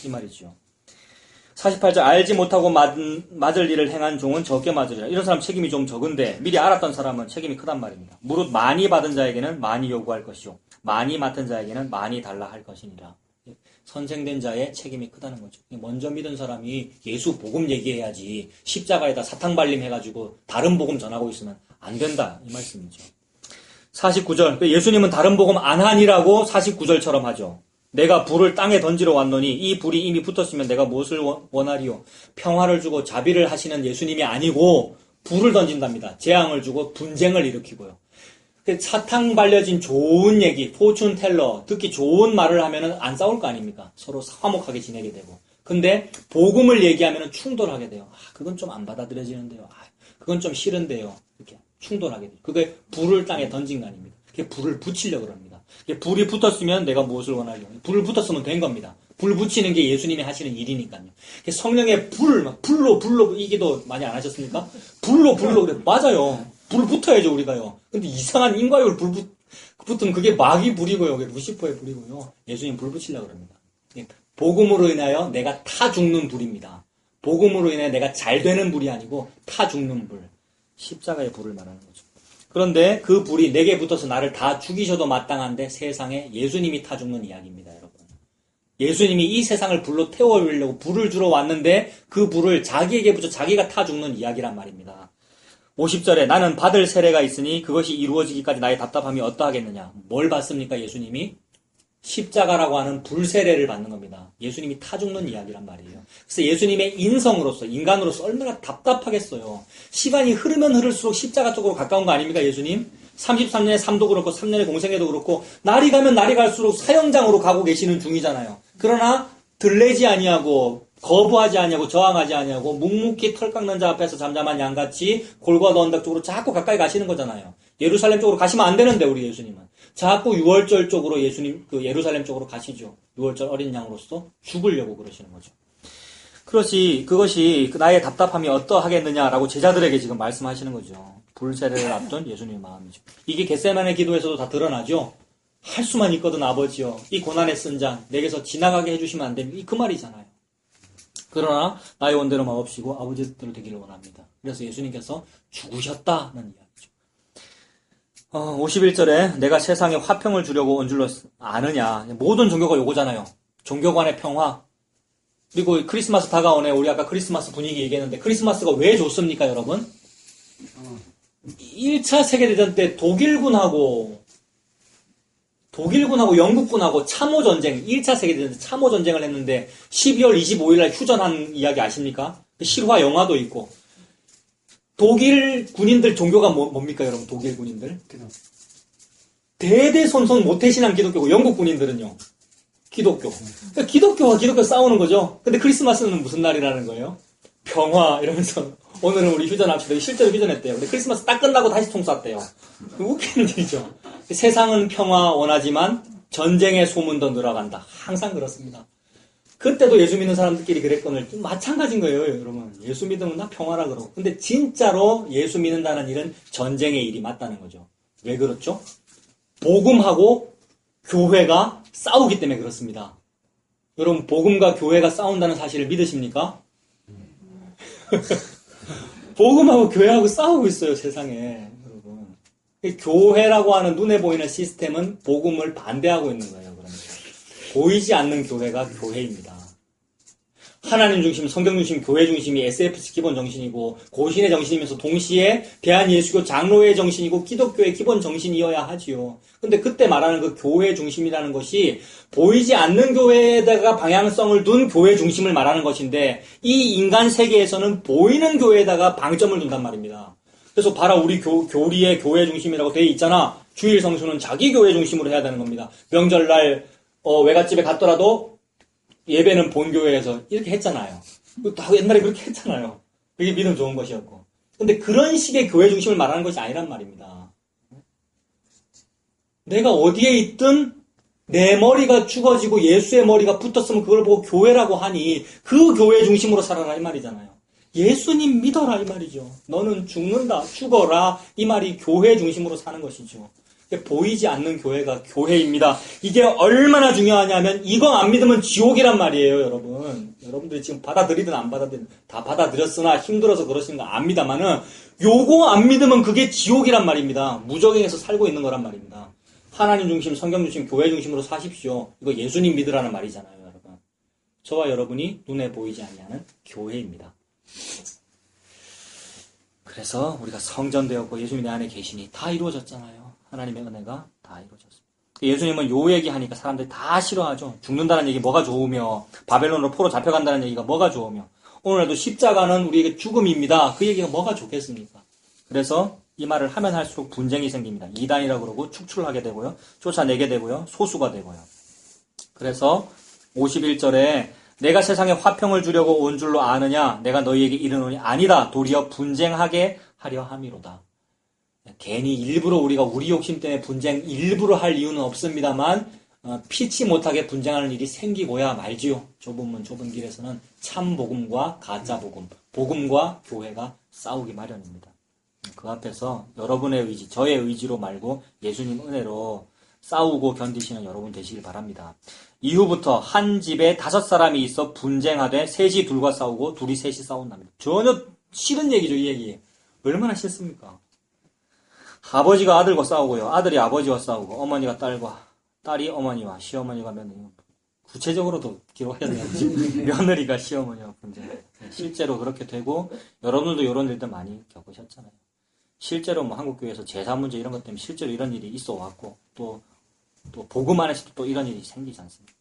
이 말이죠. 48절 알지 못하고 맞을 일을 행한 종은 적게 맞으리라. 이런 사람 책임이 좀 적은데 미리 알았던 사람은 책임이 크단 말입니다. 무릇 많이 받은 자에게는 많이 요구할 것이요 많이 맡은 자에게는 많이 달라 할 것이니라. 선생된 자의 책임이 크다는 거죠. 먼저 믿은 사람이 예수 복음 얘기해야지 십자가에다 사탕 발림 해가지고 다른 복음 전하고 있으면 안 된다 이 말씀이죠. 49절 예수님은 다른 복음 안 하니라고 49절처럼 하죠. 내가 불을 땅에 던지러 왔노니 이 불이 이미 붙었으면 내가 무엇을 원하리요? 평화를 주고 자비를 하시는 예수님이 아니고 불을 던진답니다. 재앙을 주고 분쟁을 일으키고요. 사탕 발려진 좋은 얘기, 포춘 텔러, 듣기 좋은 말을 하면은 안 싸울 거 아닙니까? 서로 화목하게 지내게 되고. 근데 복음을 얘기하면은 충돌하게 돼요. 그건 좀 안 받아들여지는데요. 그건 좀 싫은데요. 이렇게 충돌하게 돼요. 그게 불을 땅에 던진 거 아닙니까? 그게 불을 붙이려고 합니다. 불이 붙었으면 내가 무엇을 원하려? 불을 붙었으면 된 겁니다. 불 붙이는 게 예수님이 하시는 일이니까요. 성령의 불로 이 기도 많이 안 하셨습니까? 불로 그래. 맞아요. 불 붙어야죠, 우리가요. 근데 이상한 인과율 붙으면 그게 마귀 불이고요. 루시퍼의 불이고요. 예수님 불 붙이려고 합니다. 복음으로 인하여 내가 타 죽는 불입니다. 복음으로 인해 내가 잘 되는 불이 아니고 타 죽는 불. 십자가의 불을 말하는 거죠. 그런데 그 불이 내게 붙어서 나를 다 죽이셔도 마땅한데 세상에 예수님이 타 죽는 이야기입니다, 여러분. 예수님이 이 세상을 불로 태워주려고 불을 주러 왔는데 그 불을 자기에게 붙여 자기가 타 죽는 이야기란 말입니다. 50절에 나는 받을 세례가 있으니 그것이 이루어지기까지 나의 답답함이 어떠하겠느냐. 뭘 받습니까, 예수님이? 십자가라고 하는 불세례를 받는 겁니다. 예수님이 타 죽는 이야기란 말이에요. 그래서 예수님의 인성으로서, 인간으로서 얼마나 답답하겠어요. 시간이 흐르면 흐를수록 십자가 쪽으로 가까운 거 아닙니까, 예수님? 33년의 삶도 그렇고 3년의 공생애도 그렇고 날이 가면 날이 갈수록 사형장으로 가고 계시는 중이잖아요. 그러나 들레지 아니하고 거부하지 아니하고 저항하지 아니하고 묵묵히 털 깎는 자 앞에서 잠잠한 양같이 골고다 언덕 쪽으로 자꾸 가까이 가시는 거잖아요. 예루살렘 쪽으로 가시면 안 되는데 우리 예수님은 자꾸 유월절 쪽으로 예수님 그 예루살렘 쪽으로 가시죠. 유월절 어린 양으로서 죽으려고 그러시는 거죠. 그것이 나의 답답함이 어떠하겠느냐라고 제자들에게 지금 말씀하시는 거죠. 불세례를 앞둔 예수님의 마음이죠. 이게 겟세마네 기도에서도 다 드러나죠. 할 수만 있거든 아버지여 이 고난의 쓴 잔 내게서 지나가게 해주시면 안 됩니까? 그 말이잖아요. 그러나 나의 원대로 마옵시고 아버지 뜻대로 되기를 원합니다. 그래서 예수님께서 죽으셨다는 이야기죠. 51절에 내가 세상에 화평을 주려고 온 줄로 아느냐. 모든 종교가 요거잖아요. 종교 간의 평화. 그리고 크리스마스 다가오네. 우리 아까 크리스마스 분위기 얘기했는데 크리스마스가 왜 좋습니까, 여러분? 1차 세계대전 때 독일군하고 영국군하고 참호전쟁, 1차 세계대전 때 참호전쟁을 했는데 12월 25일날 휴전한 이야기 아십니까? 실화 영화도 있고. 독일 군인들 종교가 뭡니까, 여러분? 독일 군인들? 대대손손 모태신앙 기독교고 영국 군인들은요? 기독교. 그러니까 기독교와 기독교 싸우는 거죠. 근데 크리스마스는 무슨 날이라는 거예요? 평화 이러면서 오늘은 우리 휴전합시다. 실제로 휴전했대요. 근데 크리스마스 딱 끝나고 다시 총 쐈대요. 웃기는 일이죠. 세상은 평화 원하지만 전쟁의 소문도 늘어간다. 항상 그렇습니다. 그때도 예수 믿는 사람들끼리 그랬거늘 마찬가지인 거예요, 여러분. 예수 믿으면 나 평화라 그러고. 근데 진짜로 예수 믿는다는 일은 전쟁의 일이 맞다는 거죠. 왜 그렇죠? 복음하고 교회가 싸우기 때문에 그렇습니다. 여러분, 복음과 교회가 싸운다는 사실을 믿으십니까? 복음하고 교회하고 싸우고 있어요, 세상에. 여러분. 교회라고 하는 눈에 보이는 시스템은 복음을 반대하고 있는 거예요, 그러니까. 보이지 않는 교회가 교회입니다. 하나님 중심, 성경 중심, 교회 중심이 SFC 기본 정신이고 고신의 정신이면서 동시에 대한예수교 장로회 정신이고 기독교의 기본 정신이어야 하지요. 근데 그때 말하는 그 교회 중심이라는 것이 보이지 않는 교회에다가 방향성을 둔 교회 중심을 말하는 것인데 이 인간 세계에서는 보이는 교회에다가 방점을 둔단 말입니다. 그래서 봐라 우리 교리의 교회 중심이라고 돼 있잖아. 주일 성수는 자기 교회 중심으로 해야 되는 겁니다. 명절날 외갓집에 갔더라도 예배는 본교회에서 이렇게 했잖아요. 다 옛날에 그렇게 했잖아요. 그게 믿음 좋은 것이었고. 근데 그런 식의 교회 중심을 말하는 것이 아니란 말입니다. 내가 어디에 있든 내 머리가 죽어지고 예수의 머리가 붙었으면 그걸 보고 교회라고 하니 그 교회 중심으로 살아라 이 말이잖아요. 예수님 믿어라 이 말이죠. 너는 죽는다, 죽어라 이 말이 교회 중심으로 사는 것이죠. 보이지 않는 교회가 교회입니다. 이게 얼마나 중요하냐면 이거 안 믿으면 지옥이란 말이에요, 여러분. 여러분들이 지금 받아들이든 안 받아들이든 다 받아들였으나 힘들어서 그러시는 거 압니다만은 요거 안 믿으면 그게 지옥이란 말입니다. 무적행에서 살고 있는 거란 말입니다. 하나님 중심, 성경 중심, 교회 중심으로 사십시오. 이거 예수님 믿으라는 말이잖아요, 여러분. 저와 여러분이 눈에 보이지 않는 교회입니다. 그래서 우리가 성전되었고 예수님이 내 안에 계시니 다 이루어졌잖아요. 하나님의 은혜가 다 이루어졌습니다. 예수님은 요 얘기하니까 사람들이 다 싫어하죠. 죽는다는 얘기 뭐가 좋으며 바벨론으로 포로 잡혀간다는 얘기가 뭐가 좋으며 오늘날도 십자가는 우리에게 죽음입니다. 그 얘기가 뭐가 좋겠습니까? 그래서 이 말을 하면 할수록 분쟁이 생깁니다. 이단이라고 그러고 축출하게 되고요. 쫓아내게 되고요. 소수가 되고요. 그래서 51절에 내가 세상에 화평을 주려고 온 줄로 아느냐? 내가 너희에게 이르노니 아니다. 도리어 분쟁하게 하려 함이로다. 괜히 일부러 우리가 우리 욕심 때문에 분쟁 일부러 할 이유는 없습니다만 피치 못하게 분쟁하는 일이 생기고야 말지요. 좁은 문 좁은 길에서는 참 복음과 가짜 복음, 복음과 교회가 싸우기 마련입니다. 그 앞에서 여러분의 의지, 저의 의지로 말고 예수님 은혜로 싸우고 견디시는 여러분 되시길 바랍니다. 이후부터 한 집에 5사람이 있어 분쟁하되 셋이 둘과 싸우고 둘이 셋이 싸운답니다. 전혀 싫은 얘기죠, 이 얘기. 얼마나 싫습니까? 아버지가 아들과 싸우고요. 아들이 아버지와 싸우고 어머니가 딸과 딸이 어머니와 시어머니가 며느리. 구체적으로도 기록했네요. 며느리가 시어머니와 분쟁. 실제로 그렇게 되고 여러분들도 이런 일들 많이 겪으셨잖아요. 실제로 뭐 한국교회에서 제사 문제 이런 것 때문에 실제로 이런 일이 있어 왔고 또 복음 안에서도 또 이런 일이 생기지 않습니까?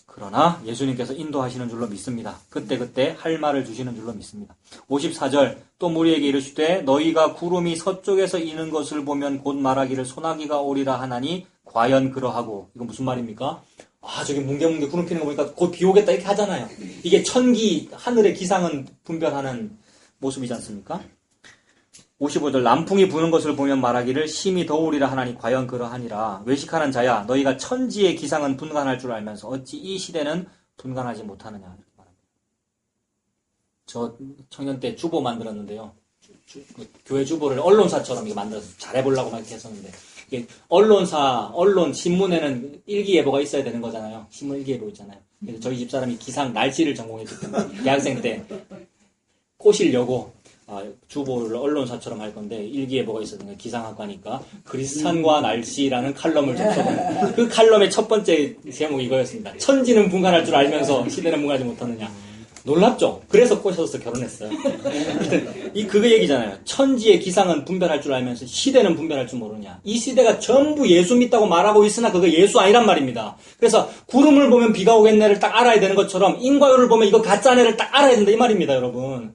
그러나 예수님께서 인도하시는 줄로 믿습니다. 그때 할 말을 주시는 줄로 믿습니다. 54절 또 무리에게 이르시되 너희가 구름이 서쪽에서 이는 것을 보면 곧 말하기를 소나기가 오리라 하나니 과연 그러하고. 이건 무슨 말입니까? 저기 뭉게뭉게 구름 피는 거 보니까 곧 비 오겠다 이렇게 하잖아요. 이게 천기 하늘의 기상은 분별하는 모습이지 않습니까? 55절 남풍이 부는 것을 보면 말하기를 심히 더우리라 하나니 과연 그러하니라. 외식하는 자야 너희가 천지의 기상은 분간할 줄 알면서 어찌 이 시대는 분간하지 못하느냐. 이렇게 말합니다. 저 청년 때 주보 만들었는데요. 교회 주보를 언론사처럼 이거 만들어서 잘해보려고 막 이렇게 했었는데 이게 언론 신문에는 일기예보가 있어야 되는 거잖아요. 신문 일기예보 있잖아요. 그래서 저희 집사람이 기상 날씨를 전공했기 때문에 대학생 때 꼬시려고 주보를 언론사처럼 할 건데 일기예보가 있었던 기상학과니까 그리스찬과 날씨라는 칼럼을 접속한 그 칼럼의 첫 번째 제목이 이거였습니다. 천지는 분간할 줄 알면서 시대는 분간하지 못하느냐. 놀랍죠? 그래서 꼬셔서 결혼했어요. 그거 얘기잖아요. 천지의 기상은 분별할 줄 알면서 시대는 분별할 줄 모르냐. 이 시대가 전부 예수 믿다고 말하고 있으나 그거 예수 아니란 말입니다. 그래서 구름을 보면 비가 오겠네를 딱 알아야 되는 것처럼 인과율을 보면 이거 가짜네를 딱 알아야 된다 이 말입니다, 여러분.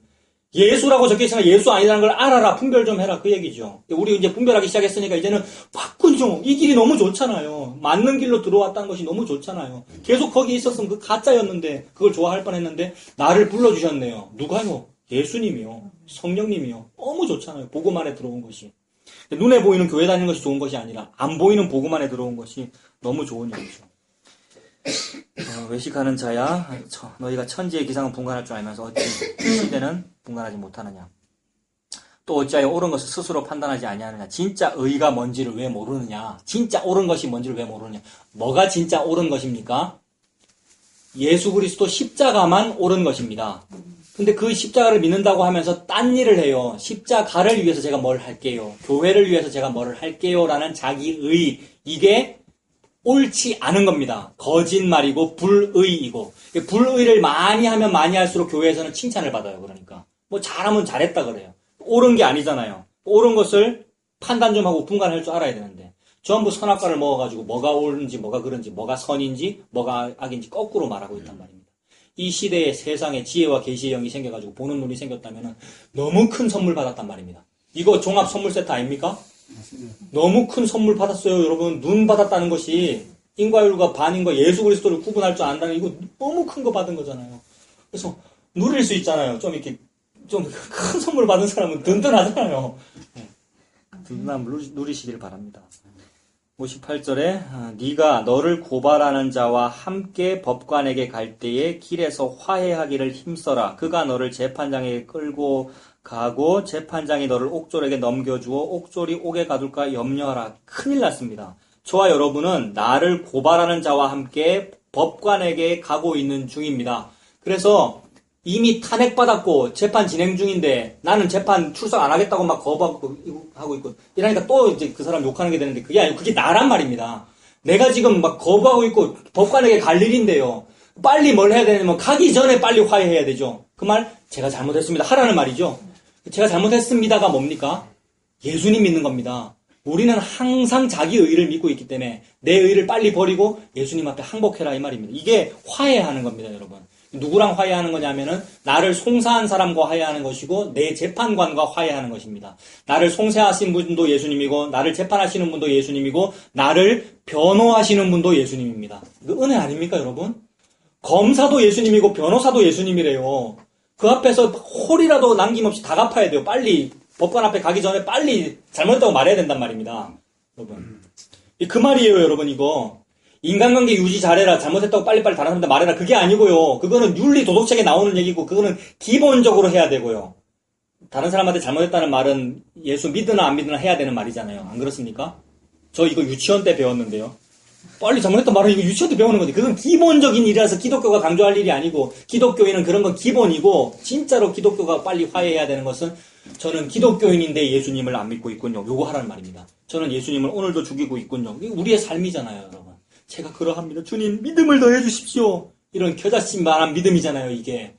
예수라고 적혀있으면 예수 아니라는 걸 알아라. 분별 좀 해라. 그 얘기죠. 우리 이제 분별하기 시작했으니까 이제는 바꾸죠. 이 길이 너무 좋잖아요. 맞는 길로 들어왔다는 것이 너무 좋잖아요. 계속 거기 있었으면 그 가짜였는데 그걸 좋아할 뻔했는데 나를 불러주셨네요. 누가요? 예수님이요. 성령님이요. 너무 좋잖아요. 복음 안에 들어온 것이. 눈에 보이는 교회 다니는 것이 좋은 것이 아니라 안 보이는 복음 안에 들어온 것이 너무 좋은 일이죠. 외식하는 자야 너희가 천지의 기상은 분간할 줄 알면서 어찌 시대는 분간하지 못하느냐. 또 어찌하여 옳은 것을 스스로 판단하지 아니하느냐. 진짜 의가 뭔지를 왜 모르느냐. 진짜 옳은 것이 뭔지를 왜 모르느냐. 뭐가 진짜 옳은 것입니까? 예수 그리스도 십자가만 옳은 것입니다. 근데 그 십자가를 믿는다고 하면서 딴 일을 해요. 십자가를 위해서 제가 뭘 할게요. 교회를 위해서 제가 뭘 할게요. 라는 자기의 이게 옳지 않은 겁니다. 거짓말이고 불의이고. 불의를 많이 하면 많이 할수록 교회에서는 칭찬을 받아요. 그러니까 뭐 잘하면 잘했다 그래요. 옳은 게 아니잖아요. 옳은 것을 판단 좀 하고 분간할 줄 알아야 되는데 전부 선악과를 먹어가지고 뭐가 옳은지 뭐가 그런지 뭐가 선인지 뭐가 악인지 거꾸로 말하고 있단 말입니다. 이 시대에 세상에 지혜와 계시의 영이 생겨가지고 보는 눈이 생겼다면 너무 큰 선물 받았단 말입니다. 이거 종합 선물 세트 아닙니까? 너무 큰 선물 받았어요, 여러분. 눈 받았다는 것이 인과율과 반인과 예수 그리스도를 구분할 줄 안다는 이거 너무 큰 거 받은 거잖아요. 그래서 누릴 수 있잖아요. 좀 이렇게 좀 큰 선물 받은 사람은 든든하잖아요. 든든함을 누리시길 바랍니다. 58절에 네가 너를 고발하는 자와 함께 법관에게 갈 때에 길에서 화해하기를 힘써라. 그가 너를 재판장에게 끌고 가고 재판장이 너를 옥졸에게 넘겨주어 옥졸이 옥에 가둘까 염려하라. 큰일 났습니다. 저와 여러분은 나를 고발하는 자와 함께 법관에게 가고 있는 중입니다. 그래서 이미 탄핵받았고 재판 진행 중인데 나는 재판 출석 안 하겠다고 막 거부하고 있고 이러니까 또 이제 그 사람 욕하는 게 되는데 그게 아니고 그게 나란 말입니다. 내가 지금 막 거부하고 있고 법관에게 갈 일인데요. 빨리 뭘 해야 되냐면 가기 전에 빨리 화해해야 되죠. 그 말 제가 잘못했습니다. 하라는 말이죠. 제가 잘못했습니다가 뭡니까? 예수님 믿는 겁니다. 우리는 항상 자기 의를 믿고 있기 때문에 내 의를 빨리 버리고 예수님 앞에 항복해라 이 말입니다. 이게 화해하는 겁니다, 여러분. 누구랑 화해하는 거냐면은 나를 송사한 사람과 화해하는 것이고 내 재판관과 화해하는 것입니다. 나를 송사하신 분도 예수님이고 나를 재판하시는 분도 예수님이고 나를 변호하시는 분도 예수님입니다. 이거 은혜 아닙니까, 여러분? 검사도 예수님이고 변호사도 예수님이래요. 그 앞에서 홀이라도 남김없이 다 갚아야 돼요. 빨리 법관 앞에 가기 전에 빨리 잘못했다고 말해야 된단 말입니다. 여러분. 그 말이에요, 여러분, 이거. 인간관계 유지 잘해라. 잘못했다고 빨리빨리 다른 사람한테 말해라. 그게 아니고요. 그거는 윤리 도덕책에 나오는 얘기고 그거는 기본적으로 해야 되고요. 다른 사람한테 잘못했다는 말은 예수 믿으나 안 믿으나 해야 되는 말이잖아요. 안 그렇습니까? 저 이거 유치원 때 배웠는데요. 빨리 잘못했던 말은 이거 유치원 때 배우는 건데 그건 기본적인 일이라서 기독교가 강조할 일이 아니고 기독교인은 그런 건 기본이고 진짜로 기독교가 빨리 화해해야 되는 것은 저는 기독교인인데 예수님을 안 믿고 있군요. 요거 하라는 말입니다. 저는 예수님을 오늘도 죽이고 있군요. 이게 우리의 삶이잖아요, 여러분. 제가 그러합니다. 주님, 믿음을 더해 주십시오. 이런 겨자씨만한 믿음이잖아요, 이게.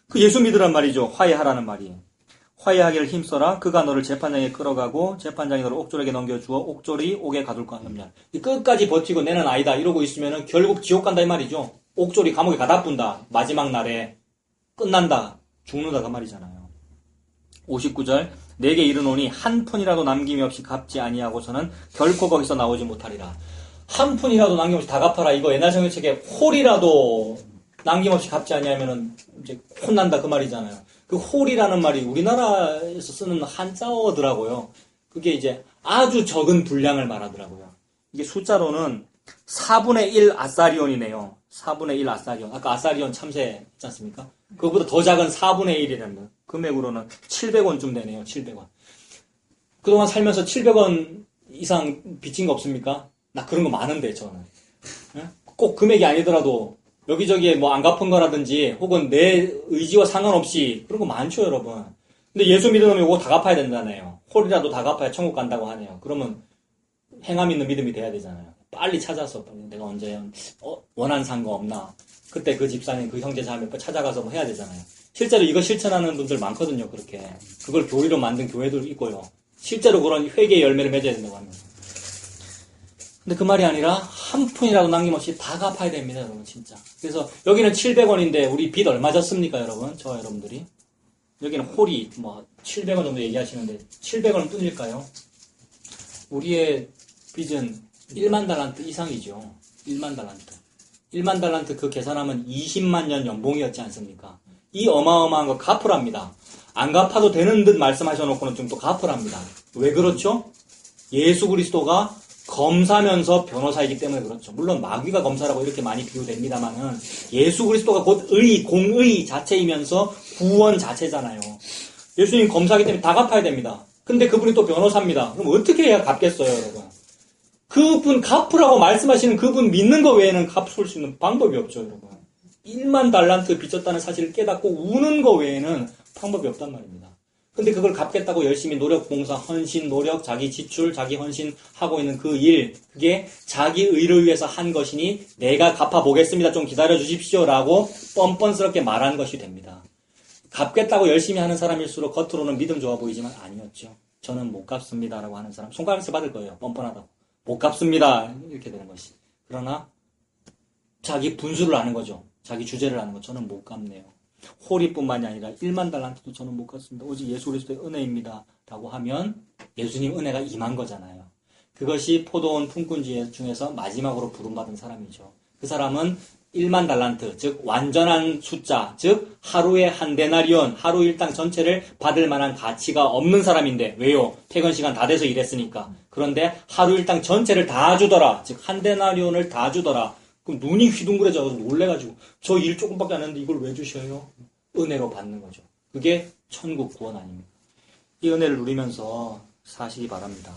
그 예수 믿으란 말이죠. 화해하라는 말이. 화해하기를 힘써라. 그가 너를 재판장에 끌어가고 재판장이 너를 옥졸에게 넘겨주어 옥졸이 옥에 가둘까 염려. 끝까지 버티고 내는 아니다 이러고 있으면은 결국 지옥 간다 이 말이죠. 옥졸이 감옥에 가다 뿐다. 마지막 날에 끝난다. 죽는다 그 말이잖아요. 59절 내게 이르노니 한 푼이라도 남김이 없이 갚지 아니하고서는 결코 거기서 나오지 못하리라. 한 푼이라도 남김없이 다 갚아라. 이거 옛날 성경책에 홀이라도 남김없이 갚지 아니하면은 이제 혼난다 그 말이잖아요. 그 홀이라는 말이 우리나라에서 쓰는 한자어더라고요. 그게 이제 아주 적은 분량을 말하더라고요. 이게 숫자로는 4분의 1 아사리온이네요. 4분의 1 아사리온. 아까 아사리온 참새 있지 않습니까? 그거보다 더 작은 4분의 1이랍니다. 금액으로는 700원쯤 되네요. 700원. 그동안 살면서 700원 이상 빚진 거 없습니까? 나 그런 거 많은데 저는. 꼭 금액이 아니더라도 여기저기에 뭐 안 갚은 거라든지 혹은 내 의지와 상관없이 그런 거 많죠, 여러분. 근데 예수 믿으면 이거 다 갚아야 된다네요. 홀이라도 다 갚아야 천국 간다고 하네요. 그러면 행함 있는 믿음이 돼야 되잖아요. 빨리 찾아서 내가 언제 원한 산 거 없나. 그때 그 집사님, 그 형제 자매 찾아가서 뭐 해야 되잖아요. 실제로 이거 실천하는 분들 많거든요, 그렇게. 그걸 교리로 만든 교회도 있고요. 실제로 그런 회개의 열매를 맺어야 된다고 하면서. 근데 그 말이 아니라 한 푼이라도 남김없이 다 갚아야 됩니다, 여러분, 진짜. 그래서 여기는 700원인데 우리 빚 얼마 졌습니까, 여러분? 저와 여러분들이. 여기는 홀이 뭐 700원 정도 얘기하시는데 700원 뿐일까요? 우리의 빚은 1만 달란트 이상이죠. 1만 달란트. 1만 달란트 그 계산하면 20만 년 연봉이었지 않습니까? 이 어마어마한 거 갚으랍니다. 안 갚아도 되는 듯 말씀하셔놓고는 좀 또 갚으랍니다. 왜 그렇죠? 예수 그리스도가 검사면서 변호사이기 때문에 그렇죠. 물론 마귀가 검사라고 이렇게 많이 비유됩니다만은 예수 그리스도가 곧 의, 공의 자체이면서 구원 자체잖아요. 예수님 검사이기 때문에 다 갚아야 됩니다. 근데 그분이 또 변호사입니다. 그럼 어떻게 해야 갚겠어요, 여러분? 그분 갚으라고 말씀하시는 그분 믿는 거 외에는 갚을 수 있는 방법이 없죠, 여러분. 1만 달란트 빚졌다는 사실을 깨닫고 우는 거 외에는 방법이 없단 말입니다. 근데 그걸 갚겠다고 열심히 노력, 봉사, 헌신, 노력, 자기 지출, 자기 헌신 하고 있는 그 일, 그게 자기 의를 위해서 한 것이니 내가 갚아보겠습니다. 좀 기다려 주십시오. 라고 뻔뻔스럽게 말한 것이 됩니다. 갚겠다고 열심히 하는 사람일수록 겉으로는 믿음 좋아 보이지만 아니었죠. 저는 못 갚습니다. 라고 하는 사람 손가락질 받을 거예요. 뻔뻔하다고. 못 갚습니다. 이렇게 되는 것이. 그러나 자기 분수를 아는 거죠. 자기 주제를 아는 거. 저는 못 갚네요. 홀이뿐만이 아니라 1만 달란트도 저는 못 갚습니다. 오직 예수 그리스도의 은혜입니다. 라고 하면 예수님 은혜가 임한 거잖아요. 그것이 포도원 품꾼 중에서 마지막으로 부름받은 사람이죠. 그 사람은 1만 달란트, 즉 완전한 숫자, 즉 하루에 한 데나리온, 하루 일당 전체를 받을 만한 가치가 없는 사람인데 왜요? 퇴근 시간 다 돼서 일했으니까. 그런데 하루 일당 전체를 다 주더라, 즉 한 데나리온을 다 주더라. 그럼 눈이 휘둥그레져서 놀래가지고 저 일 조금밖에 안 했는데 이걸 왜 주셔요? 은혜로 받는 거죠. 그게 천국 구원 아닙니까? 이 은혜를 누리면서 사시기 바랍니다.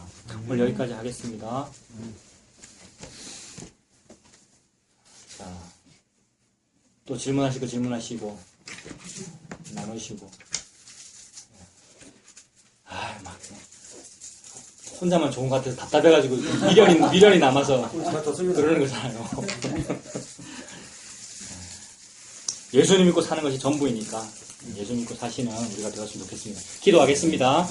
오늘 여기까지 하겠습니다. 자, 또 질문하시고 나누시고 막 혼자만 좋은 것 같아서 답답해가지고 미련이 남아서 그러는 거잖아요. 예수 믿고 사는 것이 전부이니까 예수 믿고 사시는 우리가 되었으면 좋겠습니다. 기도하겠습니다.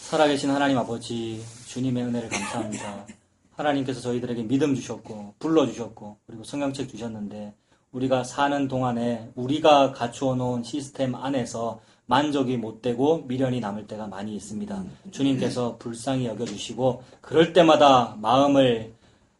살아계신 하나님 아버지, 주님의 은혜를 감사합니다. 하나님께서 저희들에게 믿음 주셨고 불러주셨고 그리고 성경책 주셨는데 우리가 사는 동안에 우리가 갖추어 놓은 시스템 안에서 만족이 못되고 미련이 남을 때가 많이 있습니다. 주님께서 불쌍히 여겨주시고 그럴 때마다 마음을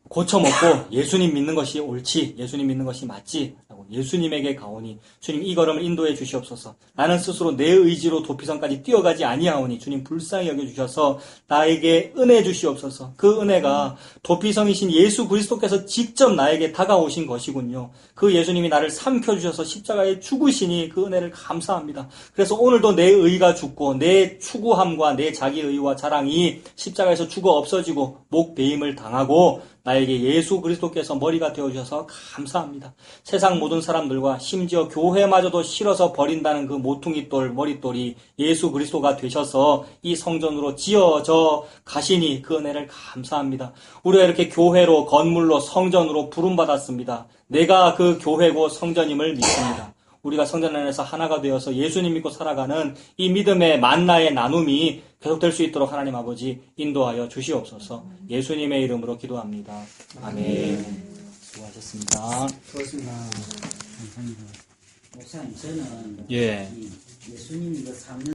고쳐먹고 예수님 믿는 것이 옳지, 예수님 믿는 것이 맞지 라고 예수님에게 가오니 주님 이 걸음을 인도해 주시옵소서. 나는 스스로 내 의지로 도피성까지 뛰어가지 아니하오니 주님 불쌍히 여겨주셔서 나에게 은혜 주시옵소서. 그 은혜가 도피성이신 예수 그리스도께서 직접 나에게 다가오신 것이군요. 그 예수님이 나를 삼켜주셔서 십자가에 죽으시니 그 은혜를 감사합니다. 그래서 오늘도 내 의가 죽고 내 추구함과 내 자기 의와 자랑이 십자가에서 죽어 없어지고 목배임을 당하고 나에게 예수 그리스도께서 머리가 되어주셔서 감사합니다. 세상 모든 사람들과 심지어 교회마저도 싫어서 버린다는 그 모퉁이돌 머릿돌이 예수 그리스도가 되셔서 이 성전으로 지어져 가시니 그 은혜를 감사합니다. 우리가 이렇게 교회로 건물로 성전으로 부름받았습니다. 내가 그 교회고 성전임을 믿습니다. 우리가 성전 안에서 하나가 되어서 예수님 믿고 살아가는 이 믿음의 만나의 나눔이 계속될 수 있도록 하나님 아버지 인도하여 주시옵소서. 예수님의 이름으로 기도합니다. 아멘. 수고하셨습니다. 그렇습니다. 목사님 저는 예. 이 예수님 이거 3년